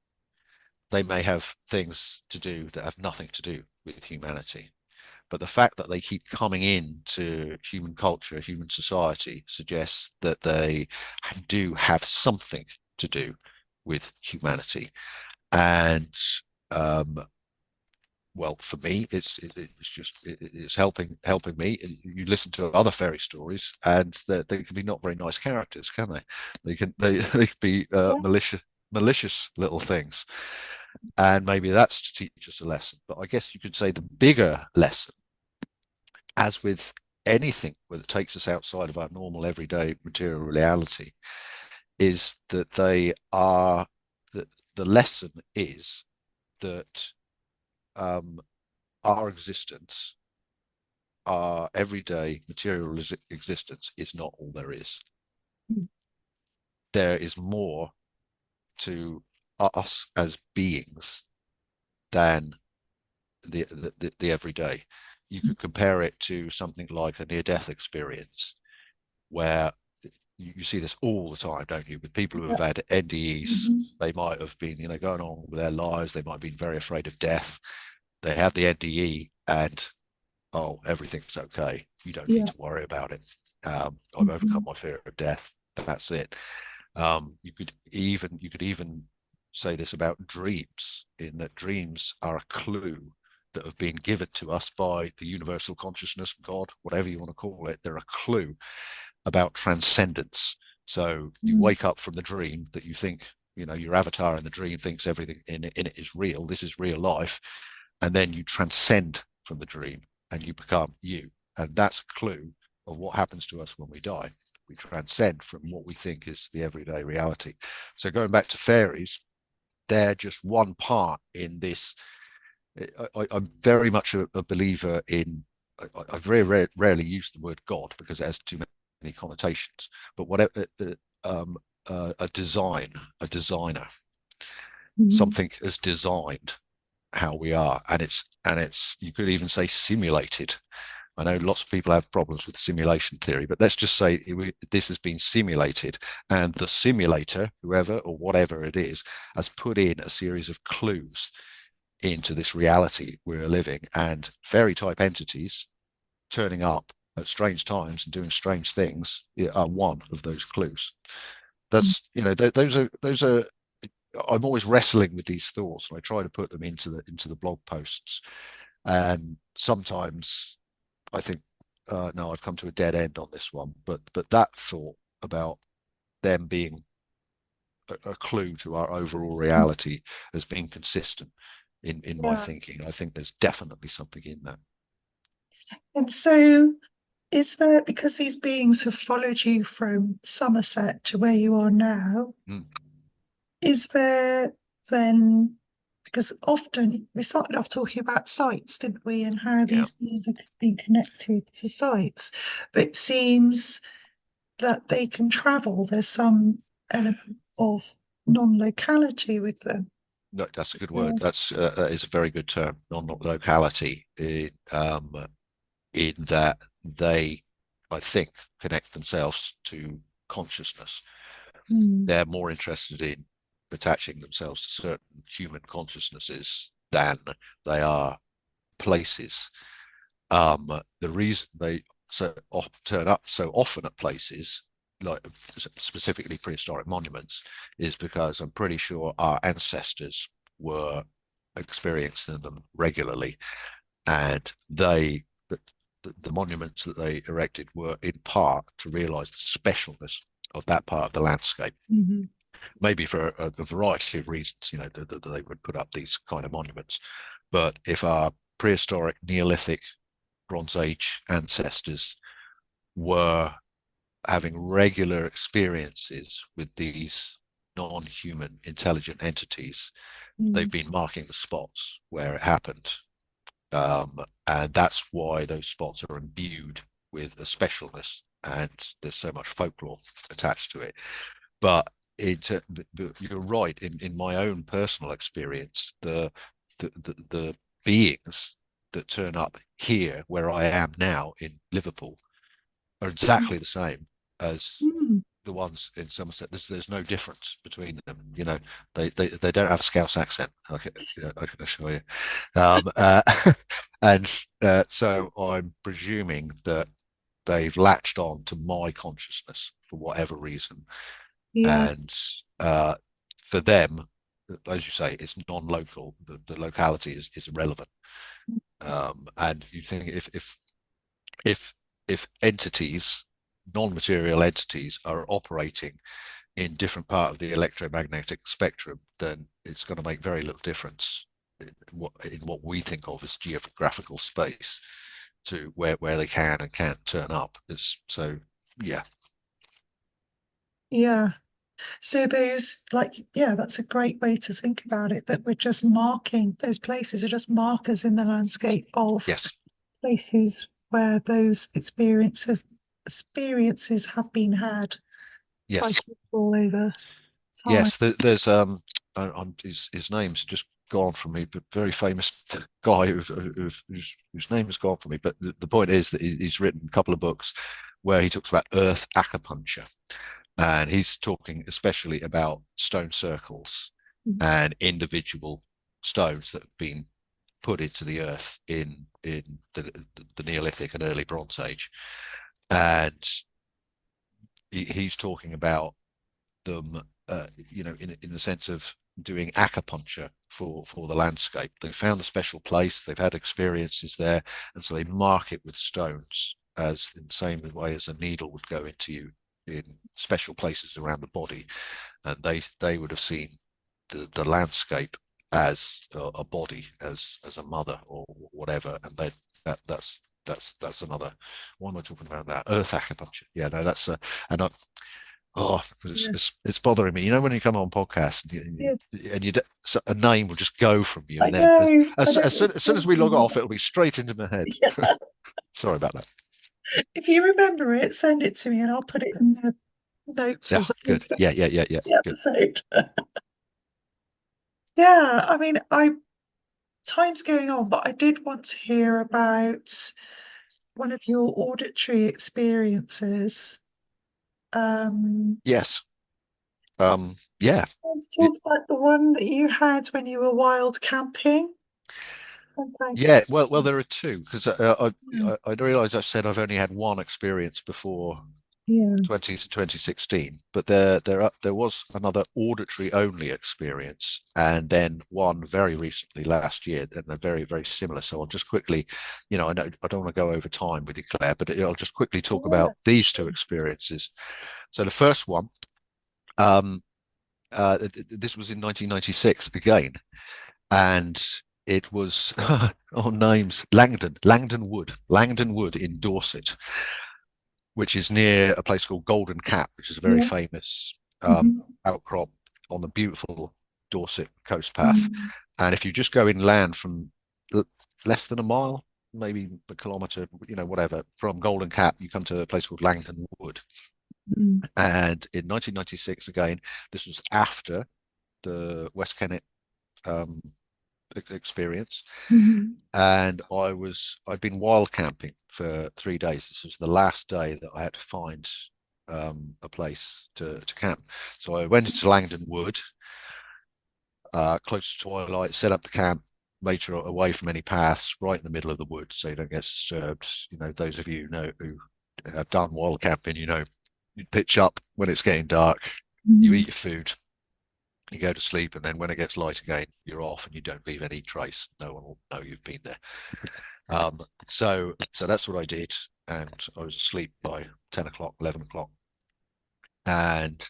they may have things to do that have nothing to do with humanity. But the fact that they keep coming into human culture, human society, suggests that they do have something to do with humanity. And um, well, for me, it's helping me. You listen to other fairy stories, and they can be not very nice characters, can they? They can be Yeah. malicious little things, and maybe that's to teach us a lesson. But I guess you could say the bigger lesson, as with anything that takes us outside of our normal everyday material reality, is that they are that the lesson is that um, our existence, our everyday material existence, is not all there is. Mm. There is more to us as beings than the everyday. You could compare it to something like a near-death experience, where you see this all the time, don't you? With people who Yeah. have had NDEs, Hmm. they might have been, going on with their lives. They might have been very afraid of death. They have the NDE, and oh, everything's okay. You don't need Yeah. to worry about it. I've overcome Hmm. my fear of death. That's it. You could even say this about dreams, in that dreams are a clue that have been given to us by the universal consciousness, God, whatever you want to call it. They're a clue about transcendence. So you Mm. wake up from the dream that you think, your avatar in the dream thinks everything in it is real. This is real life. And then you transcend from the dream and you become you. And that's a clue of what happens to us when we die. We transcend from what we think is the everyday reality. So going back to fairies, they're just one part in this. I'm very much a believer in. I very rarely use the word God because it has too many connotations. But whatever, um, a designer, Hmm. something has designed how we are, and it's you could even say simulated. I know lots of people have problems with simulation theory, but let's just say this has been simulated, and the simulator, whoever or whatever it is, has put in a series of clues into this reality we're living, and fairy type entities turning up at strange times and doing strange things are one of those clues. That's those are I'm always wrestling with these thoughts, and I try to put them into the blog posts. And sometimes I think, no, I've come to a dead end on this one. But that thought about them being a clue to our overall reality has been consistent in my Yeah. thinking. I think there's definitely something in that. And so, is there, because these beings have followed you from Somerset to where you are now, Mm, is there then, because often we started off talking about sites, didn't we, and how yeah. these beings are being connected to sites, but it seems that they can travel. There's some element of non-locality with them. No, that's a good word. Yeah. That is a very good term, non-locality. In that they, I think, connect themselves to consciousness. Mm. They're more interested in attaching themselves to certain human consciousnesses than they are places. The reason they turn up so often at places, like specifically prehistoric monuments, is because I'm pretty sure our ancestors were experiencing them regularly, and the monuments that they erected were in part to realize the specialness of that part of the landscape. Mhm. Maybe for a variety of reasons, that they would put up these kind of monuments. But if our prehistoric, Neolithic, Bronze Age ancestors were having regular experiences with these non-human intelligent entities, they've Mm. been marking the spots where it happened. And that's why those spots are imbued with a specialness and there's so much folklore attached to it. But you're right. In my own personal experience, the beings that turn up here, where I am now in Liverpool, are exactly the same as Mm. the ones in Somerset. There's no difference between them. You know, they don't have a Scouse accent. I can assure you. And so I'm presuming that they've latched on to my consciousness for whatever reason, Yeah, and for them, as you say, it's non-local. The locality is irrelevant. And you think if if entities, non-material entities, are operating in different part of the electromagnetic spectrum, then it's going to make very little difference in what we think of as geographical space to where they can and can't turn up. So yeah. yeah. So those, like, yeah, that's a great way to think about it, that we're just marking, those places are just markers in the landscape of Yes. places where those experiences have been had by Yes. people all over time. Yes. There's his name's just gone from me, but very famous guy whose name has gone from me. But the point is that he's written a couple of books where he talks about earth acupuncture, and he's talking especially about stone circles Mhm. and individual stones that have been put into the earth in the Neolithic and early Bronze Age, and he's talking about them, in the sense of doing acupuncture for the landscape. They found a special place, they've had experiences there, and so they mark it with stones, as in the same way as a needle would go into you in special places around the body, and they would have seen the landscape as a body, as a mother or whatever, and that's another. Why am I talking about that? Earth acupuncture. Yeah, no, that's and I, oh, Yeah, it's bothering me. You know, when you come on podcast yeah, and so a name will just go from you, I and then know, I as, know as, what soon, as soon you're as we log talking off, about. it'll be straight into my head. Yeah. Sorry about that. If you remember it, send it to me and I'll put it in the notes or Yeah, something good. for Yeah. the Good. episode. Yeah, I mean, I time's going on, but I did want to hear about one of your auditory experiences. Yes. Yeah. Let's It, talk about the one that you had when you were wild camping. Okay. yeah. Well, there are two, because Yeah. I realise I've said I've only had one experience before Yeah. 20 to 2016, but there was another auditory only experience, and then one very recently last year, and they're very, very similar. So I'll just quickly, I know I don't want to go over time with you, Claire, but I'll just quickly talk Yeah. about these two Sure. experiences. So the first one, um, this was in 1996 again, and it was on names Langdon Wood in Dorset, which is near a place called Golden Cap, which is a very Yeah. famous Mhm. outcrop on the beautiful Dorset coast path. Mm. And if you just go inland from less than a mile, maybe a kilometre, whatever, from Golden Cap, you come to a place called Langdon Wood. Mm. And in 1996, again, this was after the West Kennet um, experience, Mhm. and I'd been wild camping for 3 days. This was the last day that I had to find a place to camp. So I went into Langdon Wood, close to twilight, set up the camp, made sure away from any paths, right in the middle of the wood, so you don't get disturbed. Those of you know who have done wild camping, you pitch up when it's getting dark, you Mhm. eat your food, you go to sleep, and then when it gets light again, you're off and you don't leave any trace. No one will know you've been there. So that's what I did, and I was asleep by 10 o'clock, 11 o'clock, and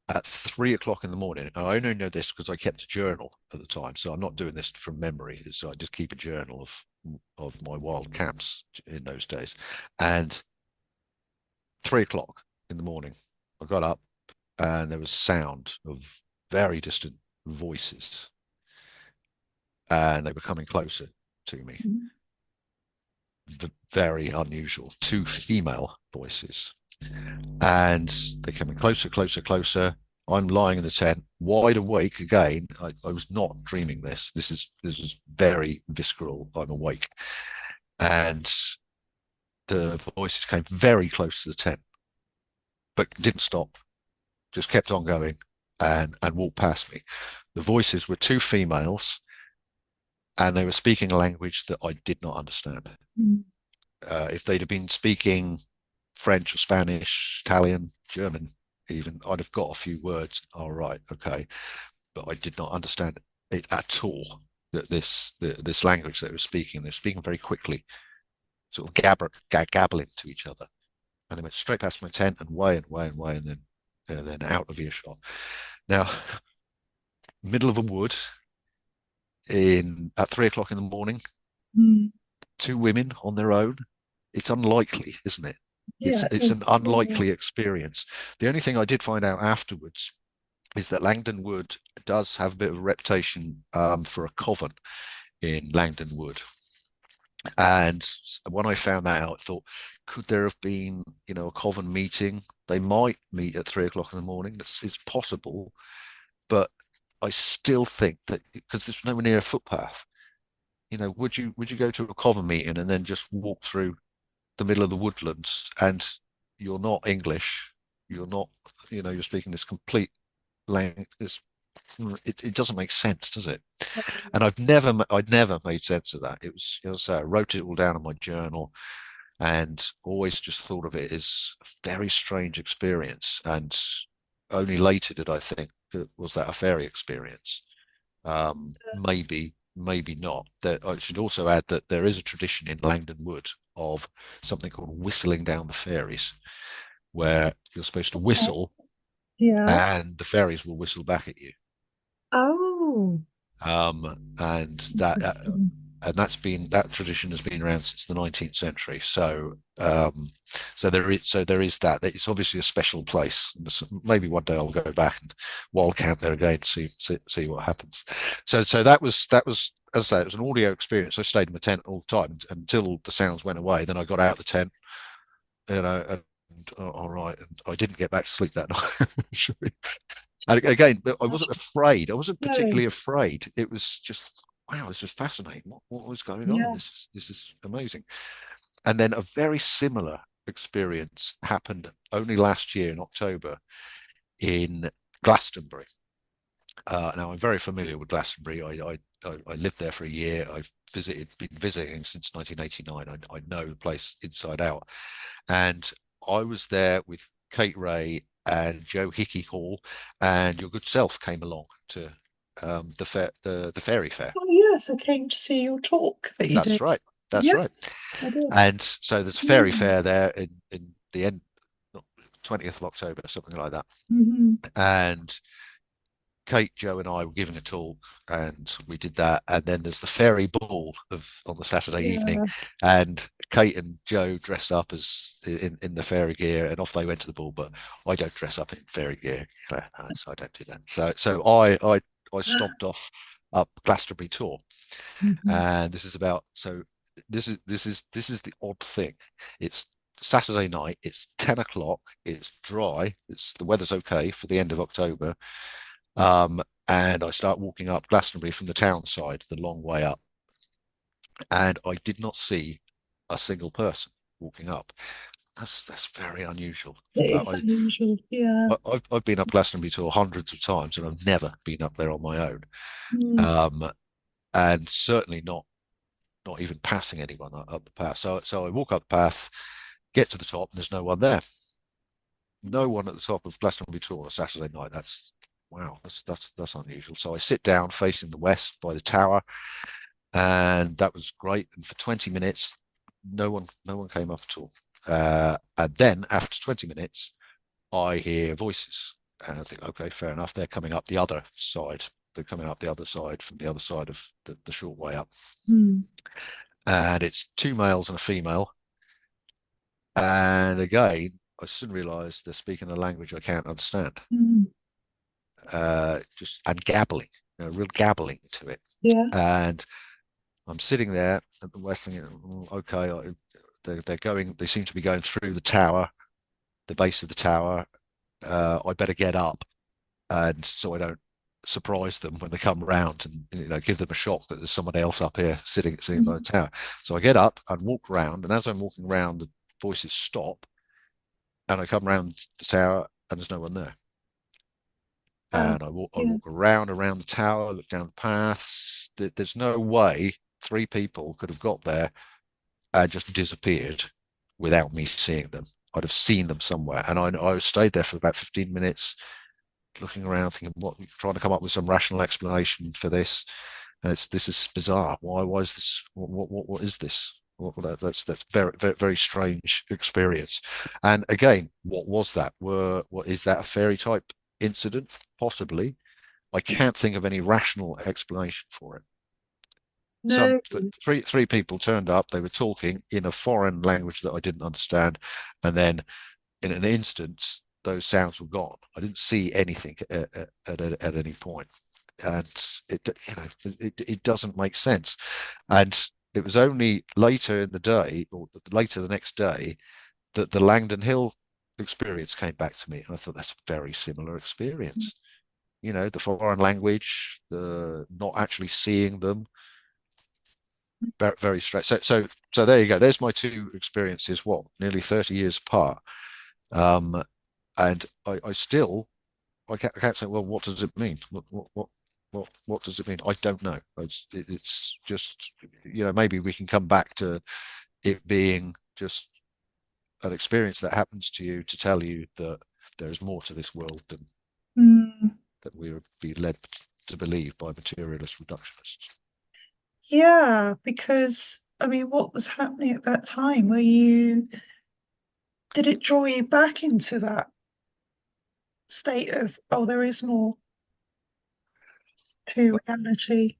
at 3 o'clock in the morning, and I only know this because I kept a journal at the time, so I'm not doing this from memory. So I just keep a journal of my wild camps in those days. And 3 o'clock in the morning, I got up, and there was sound of very distant voices, and they were coming closer to me. Mhm. Very unusual. Two female voices. And they're coming closer, closer, closer. I'm lying in the tent, wide awake again. I was not dreaming this. This is very visceral. I'm awake, and the voices came very close to the tent, but didn't stop. Just kept on going, and walked past me. The voices were two females, and they were speaking a language that I did not understand. Mm. If they'd have been speaking French or Spanish, Italian, German, even, I'd have got a few words. All right, okay, but I did not understand it at all. That this language that they were speaking very quickly, sort of gabbling to each other, and they went straight past my tent and way and way and way, and then out of earshot. Now, middle of a wood in at 3 o'clock in the morning, Mm. two women on their own. It's unlikely, isn't it? Yeah, it It's an is. Yeah. unlikely experience. The only thing I did find out afterwards is that Langdon Wood does have a bit of a reputation for a coven in Langdon Wood. And when I found that out, I thought, could there have been, a coven meeting? They might meet at 3 o'clock in the morning. It's possible, but I still think that because there's nowhere near a footpath, would you go to a coven meeting and then just walk through the middle of the woodlands, and you're not English, you're not, you're speaking this complete language. It doesn't make sense, does it? And I'd never made sense of that. It was, so I wrote it all down in my journal, and always just thought of it as a very strange experience. And only later did I think, was that a fairy experience? Maybe not. I should also add that there is a tradition in Langdon Wood of something called whistling down the fairies, where you're supposed to Okay. whistle Yeah. and the fairies will whistle back at you. Oh, And interesting. that tradition has been around since the 19th century. So there is that. It's obviously a special place. Maybe one day I'll go back and wildcat there again, see what happens. So that was, as I say, it was an audio experience. I stayed in my tent all the time until the sounds went away. Then I got out of the tent, and all right, and I didn't get back to sleep that night. And again, I wasn't afraid. I wasn't No. particularly afraid. It was just, wow, this is fascinating. What was going on? Yeah. This is amazing. And then a very similar experience happened only last year in October in Glastonbury. Now I'm very familiar with Glastonbury. I lived there for a year. I've been visiting since 1989. I know the place inside out. And I was there with Kate Ray and Joe Hickey Hall, and your good self came along to the fairy fair. Oh, yes, I came to see your talk that you That's did. right. That's right. Yes, I did. And so there's a fairy Mm. fair there in the end, 20th of October, something like that. Hmm. And Kate, Joe, and I were giving a talk, and we did that. And then there's the fairy ball on the Saturday evening, Yeah. and Kate and Joe dressed up as in the fairy gear, and off they went to the ball. But I don't dress up in fairy gear, Claire, no, so I don't do that. So I stomped off up Glastonbury Tor, Hmm. and this is the odd thing. It's Saturday night. It's 10 o'clock. It's dry. The weather's okay for the end of October. And I start walking up Glastonbury from the town side, the long way up, and I did not see a single person walking up. That's very unusual. It is unusual. Yeah. I've been up Glastonbury Tor hundreds of times, and I've never been up there on my own, Mm. um, and certainly not even passing anyone up the path. So I walk up the path, get to the top, and there's no one there. No one at the top of Glastonbury Tor on a Saturday night. That's wow. That's unusual. So I sit down facing the west by the tower, and that was great. And for 20 minutes, no one came up at all. And then after 20 minutes, I hear voices, and I think, okay, fair enough. They're coming up the other side. They're coming up the other side from the other side of the short way up, Mm. and it's two males and a female. And again, I soon realised they're speaking a language I can't understand. Mm. Just and gabbling, real gabbling to it. Yeah. And I'm sitting there at the west thinking, okay, they're going. They seem to be going through the tower. the base of the tower. I better get up, and so I don't surprise them when they come round, and give them a shock that there's someone else up here sitting by the Mm. tower. So I get up and walk round, and as I'm walking round, the voices stop, and I come round the tower, and there's no one there. Oh, And I yeah. walk around the tower, look down the paths. There's no way three people could have got there and just disappeared without me seeing them. I'd have seen them somewhere, and I stayed there for about 15 minutes, looking around, thinking, what, trying to come up with some rational explanation for this. And this is bizarre. Why is this? What is this? That's very strange experience. And again, what was that? What is that, a fairy type incident? Possibly. I can't think of any rational explanation for it. No. Three people turned up. They were talking in a foreign language that I didn't understand, and then in an instant, those sounds were gone. I didn't see anything at any point, and it doesn't make sense. And it was only later in the day, or later the next day, that the Langdon Hill experience came back to me, and I thought that's a very similar experience. The foreign language, the not actually seeing them, very strange. So there you go. There's my two experiences. What, nearly 30 years apart. Um, and I still I can't say, well, what does it mean? What does it mean? I don't know. It's just, maybe we can come back to it being just an experience that happens to you to tell you that there is more to this world than Mm. that we would be led to believe by materialist reductionists. Yeah, because I mean, what was happening at that time? Did it draw you back into that state of, oh, there is more to reality?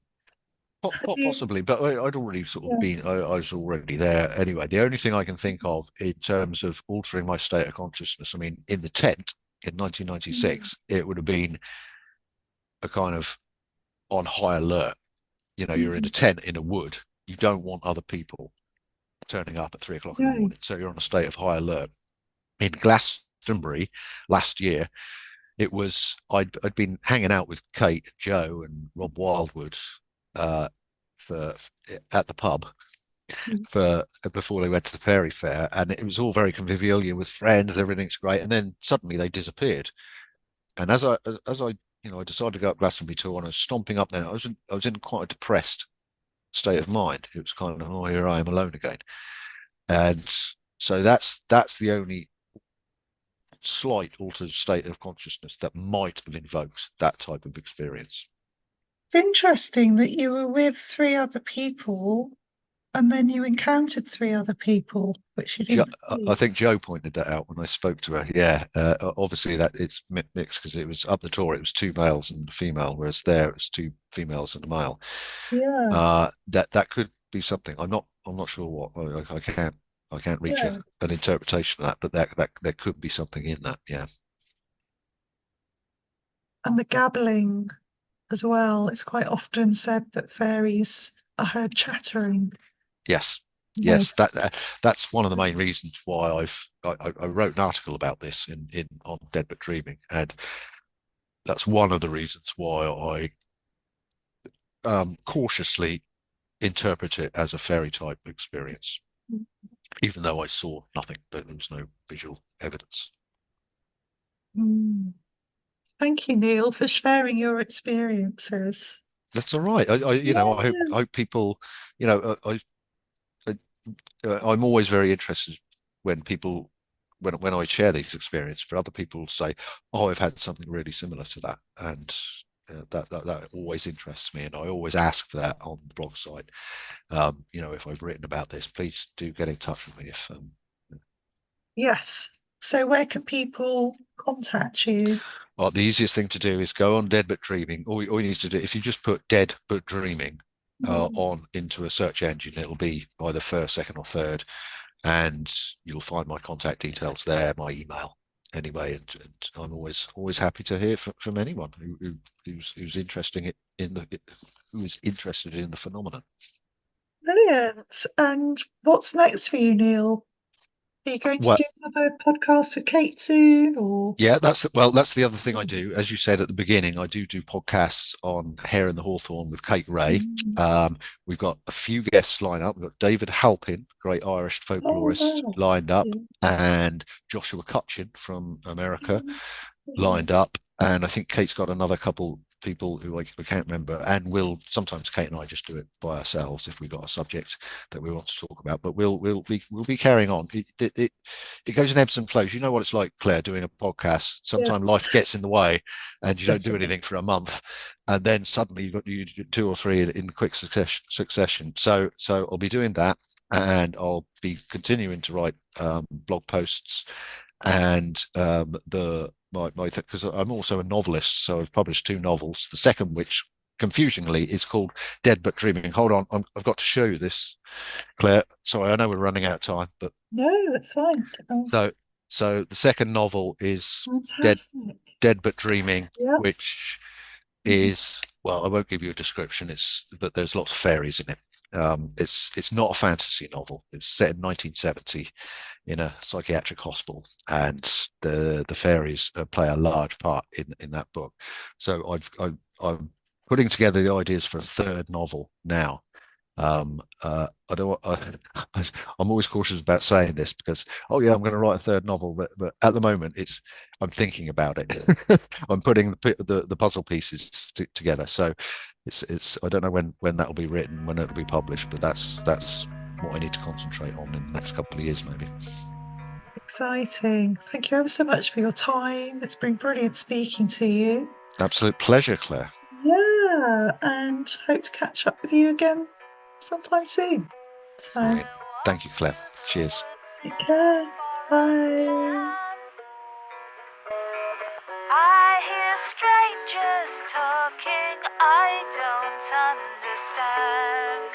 Have you? Possibly, but I'd already sort of Yeah. been, I was already there anyway. The only thing I can think of in terms of altering my state of consciousness, I mean, in the tent in Mm. 1996, it would have been a kind of on high alert. You're in a Mm. tent in a wood. You don't want other people turning up at 3 o'clock in the No. morning. So you're on a state of high alert. In Glastonbury last year, I'd been hanging out with Kate, Joe, and Rob Wildwood uh, for at the pub Mm. for before they went to the fairy fair, and it was all very convivial. You're with friends, everything's great, and then suddenly they disappeared. And I decided to go up Glastonbury Tor, and I was stomping up there. I was in quite a depressed state of mind. It was kind of, oh, here I am alone again. And so that's the only slight altered state of consciousness that might have invoked that type of experience. It's interesting that you were with three other people and then you encountered three other people, which you didn't I see. think Joe pointed that out when I spoke to her. Yeah, obviously that it's mixed because it was up the tour. It was two males and a female, whereas there it was two females and a male. Yeah, That could be something. I'm not sure what. I can't reach yeah. an interpretation of that, but that there could be something in that. Yeah. And the gabbling as well. It's quite often said that fairies are heard chattering. Yes. No. Yes. That's one of the main reasons why I wrote an article about this in on Dead But Dreaming, and that's one of the reasons why I cautiously interpret it as a fairy type experience, even though I saw nothing. There was no visual evidence. Mm. Thank you, Neil, for sharing your experiences. That's all right. I Yeah. hope people, you know, I, I'm always very interested when people, when I share these experiences for other people to say, oh, I've had something really similar to that. And that always interests me. And I always ask for that on the blog site. If I've written about this, please do get in touch with me if Yes. So where can people contact you? well, the easiest thing to do is go on Dead But Dreaming. All you need to do, if you just put Dead But Dreaming Mm. on into a search engine, it'll be either first, second, or third, and you'll find my contact details there, my email. Anyway, and I'm always happy to hear from anyone who's interested in the who is interested in the phenomenon. Brilliant. And what's next for you, Neil? Are you going to Well, do another podcast with Kate soon, or? yeah, that's the other thing I do. As you said at the beginning, I do podcasts on Hare and the Hawthorn with Kate Ray. Mm. We've got a few guests lined up. We've got David Halpin, great Irish Oh folklorist, wow. lined up, Yeah. and Joshua Cutchin from America Yeah. lined up. And I think Kate's got another couple people who I can't remember. And sometimes Kate and I just do it by ourselves if we've got a subject that we want to talk about. But we'll be carrying on. It goes in ebbs and flows. You know what it's like, Claire, doing a podcast. Yeah, Sometimes life gets in the way, and you don't do definitely. anything for a month, and then suddenly you do two or three in quick succession. So I'll be doing that, and I'll be continuing to write blog posts and my because I'm also a novelist, so I've published two novels. The second, which confusingly is called Dead but Dreaming. Hold on, I've got to show you this, Claire. Sorry, I know we're running out of time, but No, that's fine. so the second novel is Dead Fantastic. But Dreaming, Yeah. which Mhm. is, well, I won't give you a description. But there's lots of fairies in it. It's not a fantasy novel. It's set in 1970 in a psychiatric hospital, and the fairies play a large part in that book. So I'm putting together the ideas for a third novel now. I don't. I'm always cautious about saying this because, oh yeah, I'm going to write a third novel, but at the moment I'm thinking about it. I'm putting the puzzle pieces together. So it's I don't know when that will be written, when it'll be published, but that's what I need to concentrate on in the next couple of years, maybe. Exciting. Thank you ever so much for your time. It's been brilliant speaking to you. Absolute pleasure, Claire. Yeah, and hope to catch up with you again sometime soon. So, Brilliant. Thank you, Claire. Cheers. take care. Bye. I hear strangers talking, I don't understand.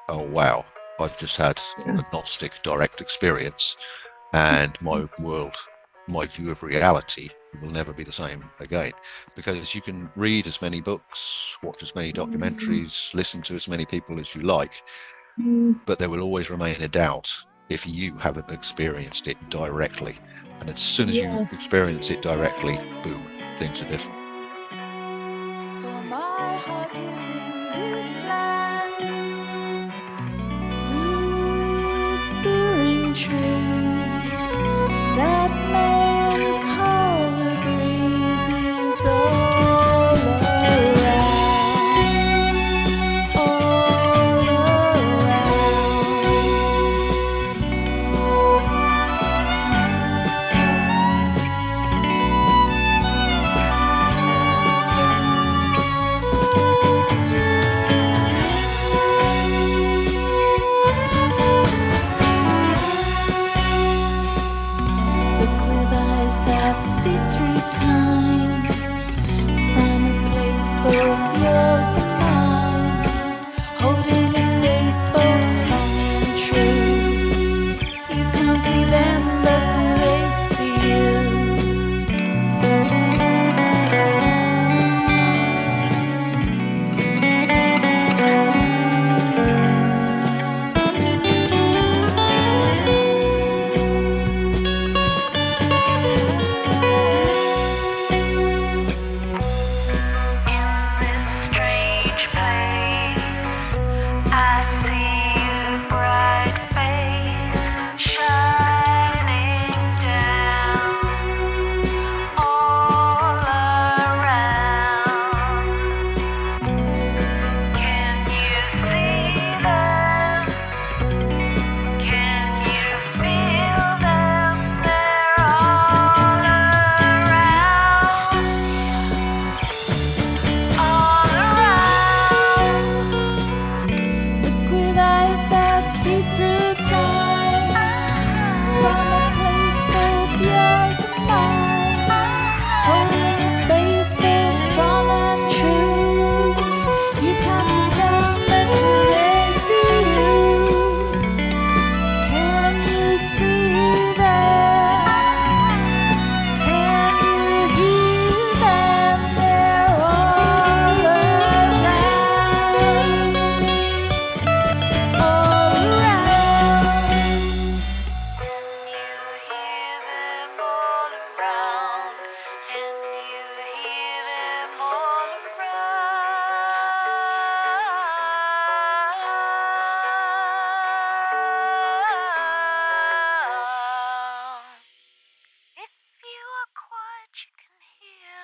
Oh wow, I've just had a Gnostic direct experience, and my view of reality will never be the same again, because you can read as many books, watch as many documentaries, listen to as many people as you like, but there will always remain a doubt if you haven't experienced it directly. And as soon as you experience it directly, boom, things are different. For my heart is in this land, whispering trees that men call the breezes all around.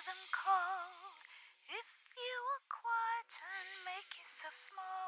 them call. If you are quiet and make yourself small,